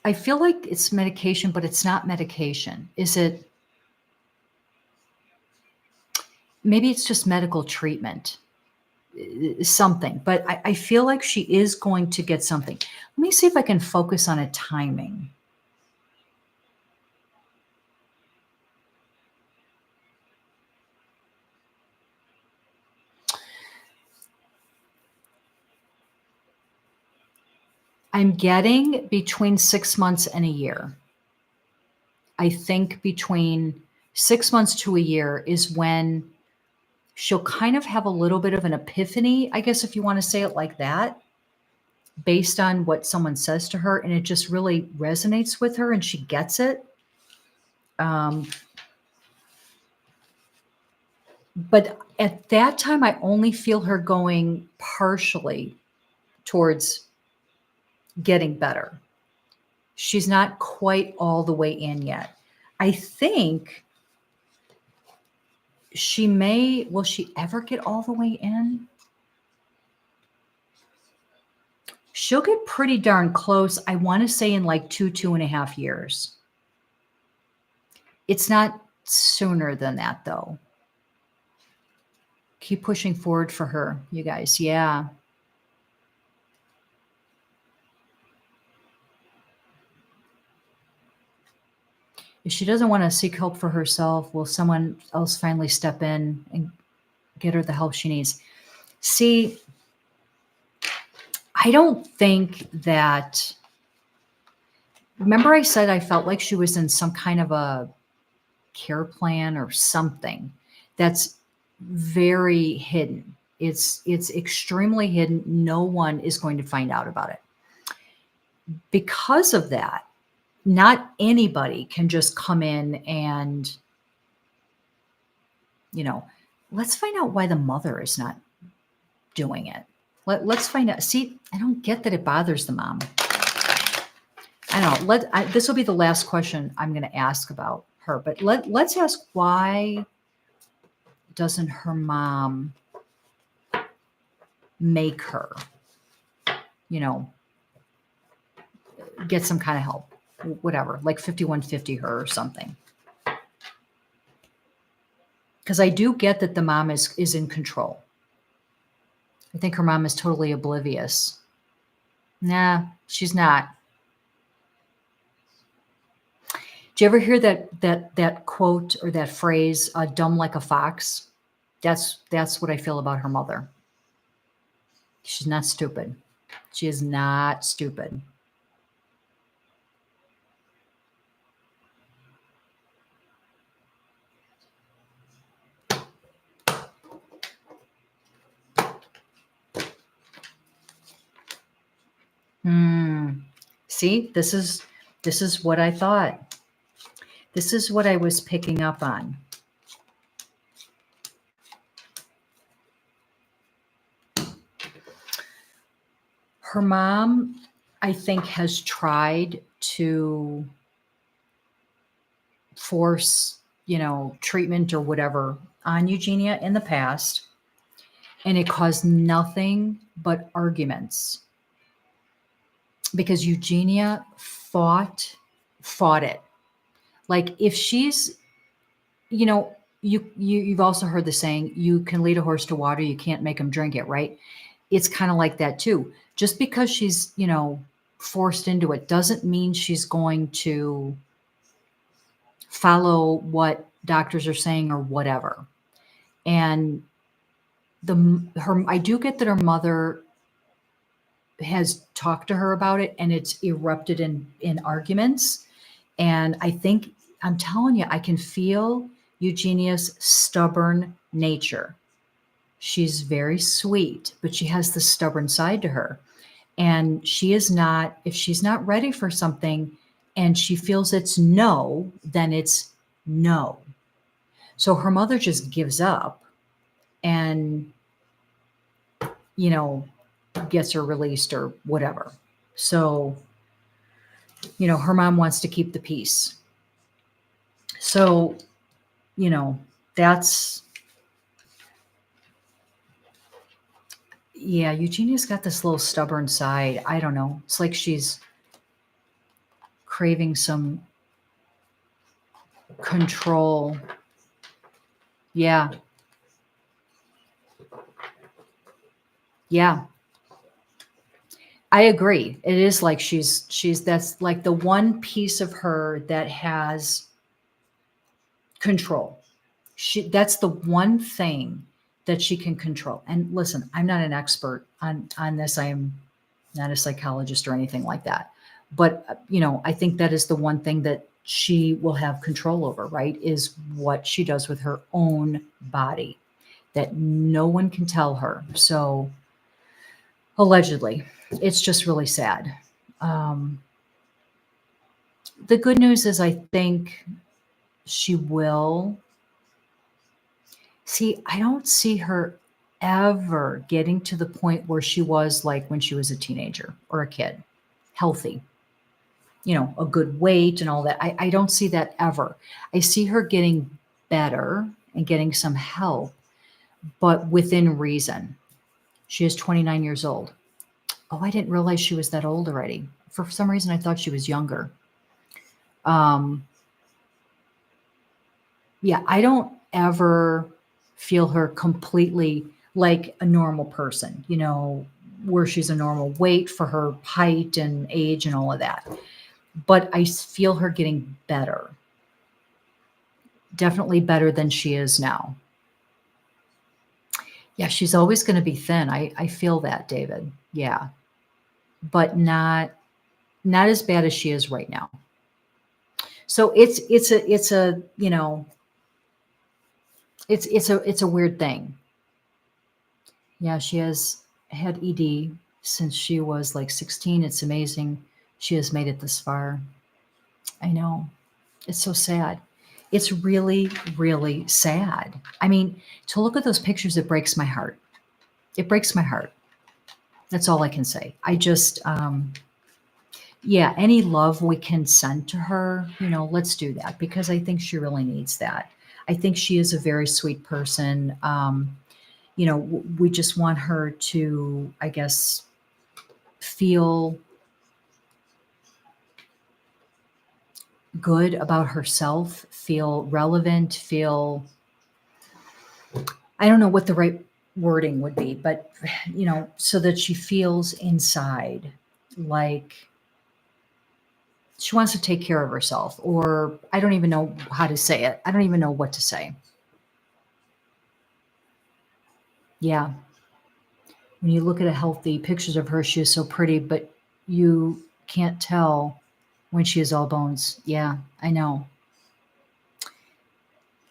I feel like it's medication, but it's not medication. Is it, maybe it's just medical treatment, something, but I feel like she is going to get something. Let me see if I can focus on a timing. I'm getting between 6 months and a year. I think between 6 months to a year is when she'll kind of have a little bit of an epiphany, I guess, if you want to say it like that, based on what someone says to her. And it just really resonates with her and she gets it. But at that time, I only feel her going partially towards getting better. She's not quite all the way in yet. I think will she ever get all the way in? She'll get pretty darn close. I want to say in like 2.5 years. It's not sooner than that though. Keep pushing forward for her, you guys. Yeah. If she doesn't want to seek help for herself, will someone else finally step in and get her the help she needs? See, I don't think that, remember I said I felt like she was in some kind of a care plan or something that's very hidden. It's extremely hidden. No one is going to find out about it. Because of that, not anybody can just come in and, let's find out why the mother is not doing it. Let's find out. See, I don't get that it bothers the mom. I don't know. This will be the last question I'm going to ask about her, but let's ask, why doesn't her mom make her, get some kind of help, whatever, like 5150 her or something. Because I do get that the mom is in control. I think her mom is totally oblivious. Nah, she's not. Do you ever hear that quote or that phrase, dumb like a fox? That's what I feel about her mother. She's not stupid. She is not stupid. See, this is what I thought. This is what I was picking up on. Her mom, I think, has tried to force, treatment or whatever on Eugenia in the past, and it caused nothing but arguments because Eugenia fought it. Like, if she's, you've also heard the saying, you can lead a horse to water, you can't make him drink it, right? It's kind of like that too. Just because she's, forced into it doesn't mean she's going to follow what doctors are saying or whatever. And I do get that her mother has talked to her about it and it's erupted in arguments. And I think, I'm telling you, I can feel Eugenia's stubborn nature. She's very sweet, but she has the stubborn side to her. And if she's not ready for something and she feels it's no, then it's no. So her mother just gives up and, gets her released or whatever. So, her mom wants to keep the peace. So, that's, yeah, Eugenia's got this little stubborn side. I don't know. It's like she's craving some control. Yeah. Yeah. I agree. It is like that's like the one piece of her that has control. That's the one thing that she can control. And listen, I'm not an expert on this. I am not a psychologist or anything like that. But I think that is the one thing that she will have control over, right? Is what she does with her own body that no one can tell her. So allegedly, it's just really sad. Um, the good news is I think she will. See, I don't see her ever getting to the point where she was like when she was a teenager or a kid, healthy, a good weight and all that. I don't see that ever. I see her getting better and getting some help, but within reason. She is 29 years old. Oh, I didn't realize she was that old already. For some reason, I thought she was younger. Um, yeah, I don't ever feel her completely like a normal person, where she's a normal weight for her height and age and all of that. But I feel her getting better, definitely better than she is now. Yeah, she's always going to be thin. I feel that, David. Yeah, but not as bad as she is right now. So it's a it's a weird thing. Yeah, she has had ED since she was like 16. It's amazing she has made it this far. I know. It's so sad. It's really, really sad. I mean, to look at those pictures, it breaks my heart. It breaks my heart. That's all I can say. I just, yeah, any love we can send to her, let's do that because I think she really needs that. I think she is a very sweet person. We just want her to, I guess, feel good about herself, feel relevant, feel, I don't know what the right wording would be, but, so that she feels inside like she wants to take care of herself, or I don't even know how to say it. I don't even know what to say. Yeah. When you look at a healthy pictures of her, she is so pretty, but you can't tell when she is all bones. Yeah, I know.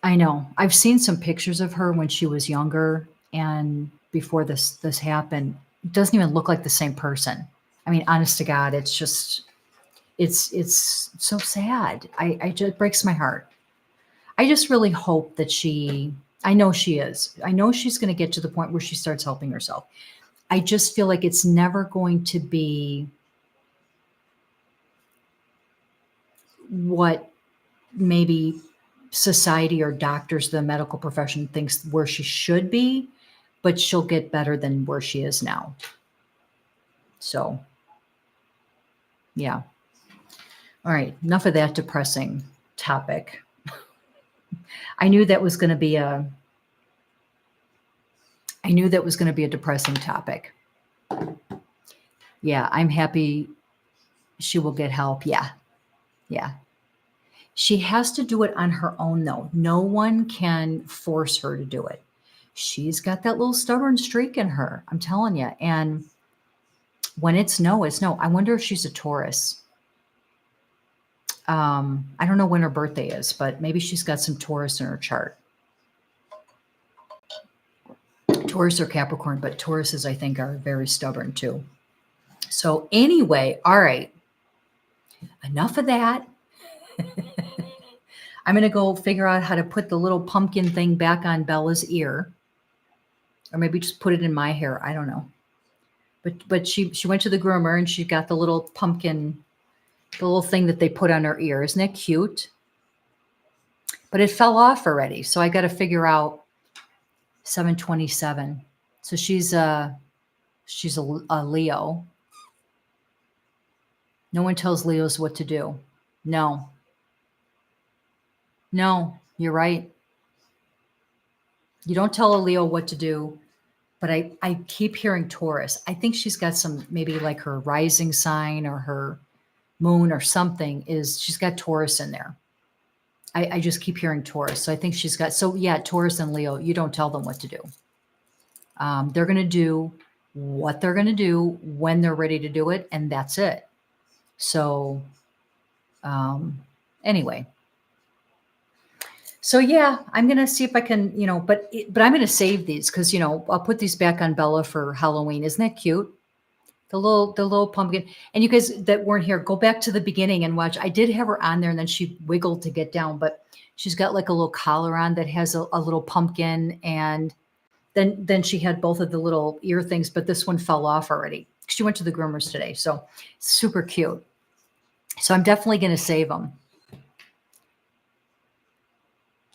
I know. I've seen some pictures of her when she was younger and before this happened. It doesn't even look like the same person. I mean, honest to God, it's just it's so sad. I just it breaks my heart. I just really hope that I know she is. I know she's going to get to the point where she starts helping herself. I just feel like it's never going to be what maybe society or doctors, the medical profession thinks where she should be, but she'll get better than where she is now. So, yeah. All right. Enough of that depressing topic. I knew that was going to be a depressing topic. Yeah, I'm happy she will get help. Yeah. Yeah. She has to do it on her own though. No one can force her to do it. She's got that little stubborn streak in her. I'm telling you. And when it's no, it's no. I wonder if she's a Taurus. I don't know when her birthday is, but maybe she's got some Taurus in her chart. Taurus or Capricorn, but Tauruses, I think, are very stubborn too. So anyway, all right. Enough of that. I'm going to go figure out how to put the little pumpkin thing back on Bella's ear. Or maybe just put it in my hair. I don't know. But she went to the groomer and she got the little pumpkin, the little thing that they put on her ear. Isn't that cute? But it fell off already. So I got to figure out 727. So she's a Leo. No one tells Leos what to do. No, you're right. You don't tell a Leo what to do, but I keep hearing Taurus. I think she's got some, maybe like her rising sign or her moon or something is, she's got Taurus in there. I just keep hearing Taurus. So I think she's got, so yeah, Taurus and Leo, you don't tell them what to do. They're going to do what they're going to do when they're ready to do it. And that's it. So anyway. So yeah, I'm going to see if I can, but I'm going to save these because, I'll put these back on Bella for Halloween. Isn't that cute? The little pumpkin. And you guys that weren't here, go back to the beginning and watch. I did have her on there and then she wiggled to get down, but she's got like a little collar on that has a little pumpkin. And then she had both of the little ear things, but this one fell off already. She went to the groomers today. So super cute. So I'm definitely going to save them.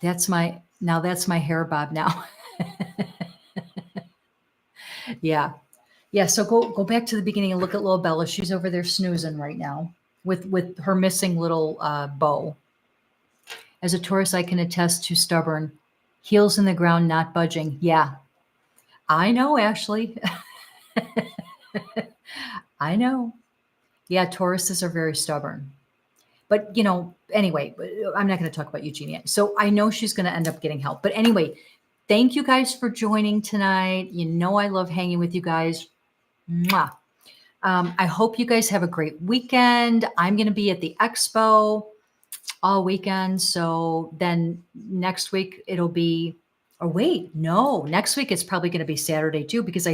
That's my hair bob now. Yeah. Yeah. So go back to the beginning and look at little Bella. She's over there snoozing right now with her missing little bow. As a Taurus, I can attest to stubborn, heels in the ground, not budging. Yeah. I know, Ashley. I know. Yeah. Tauruses are very stubborn. But, anyway, I'm not going to talk about Eugenia. So I know she's going to end up getting help. But anyway, thank you guys for joining tonight. I love hanging with you guys. Mwah. I hope you guys have a great weekend. I'm going to be at the expo all weekend. So then next week it'll be, or wait, no, next week it's probably going to be Saturday too, because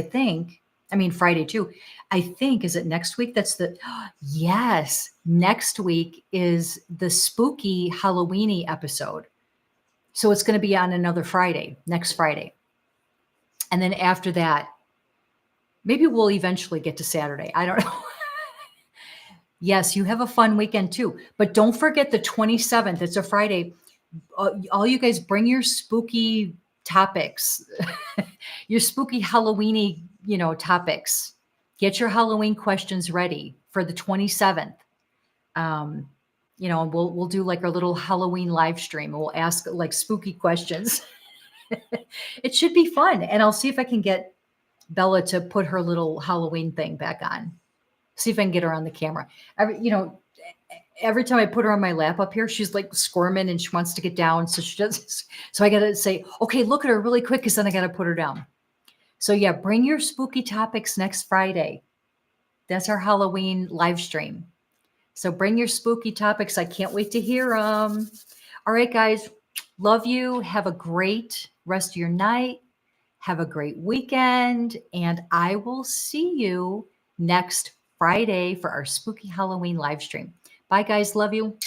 Friday too. I think, is it next week? Yes, next week is the spooky Halloweeny episode. So it's going to be on another Friday, next Friday. And then after that, maybe we'll eventually get to Saturday. I don't know. Yes, you have a fun weekend too. But don't forget the 27th. It's a Friday. All you guys bring your spooky topics, your spooky Halloweeny, topics. Get your Halloween questions ready for the 27th. We'll do like our little Halloween live stream. We'll ask like spooky questions. It should be fun. And I'll see if I can get Bella to put her little Halloween thing back on. See if I can get her on the camera. Every time I put her on my lap up here, she's like squirming and she wants to get down. So she does. So I got to say, okay, look at her really quick, because then I got to put her down. So yeah, bring your spooky topics next Friday. That's our Halloween live stream. So bring your spooky topics. I can't wait to hear them. All right, guys. Love you. Have a great rest of your night. Have a great weekend. And I will see you next Friday for our spooky Halloween live stream. Bye, guys. Love you.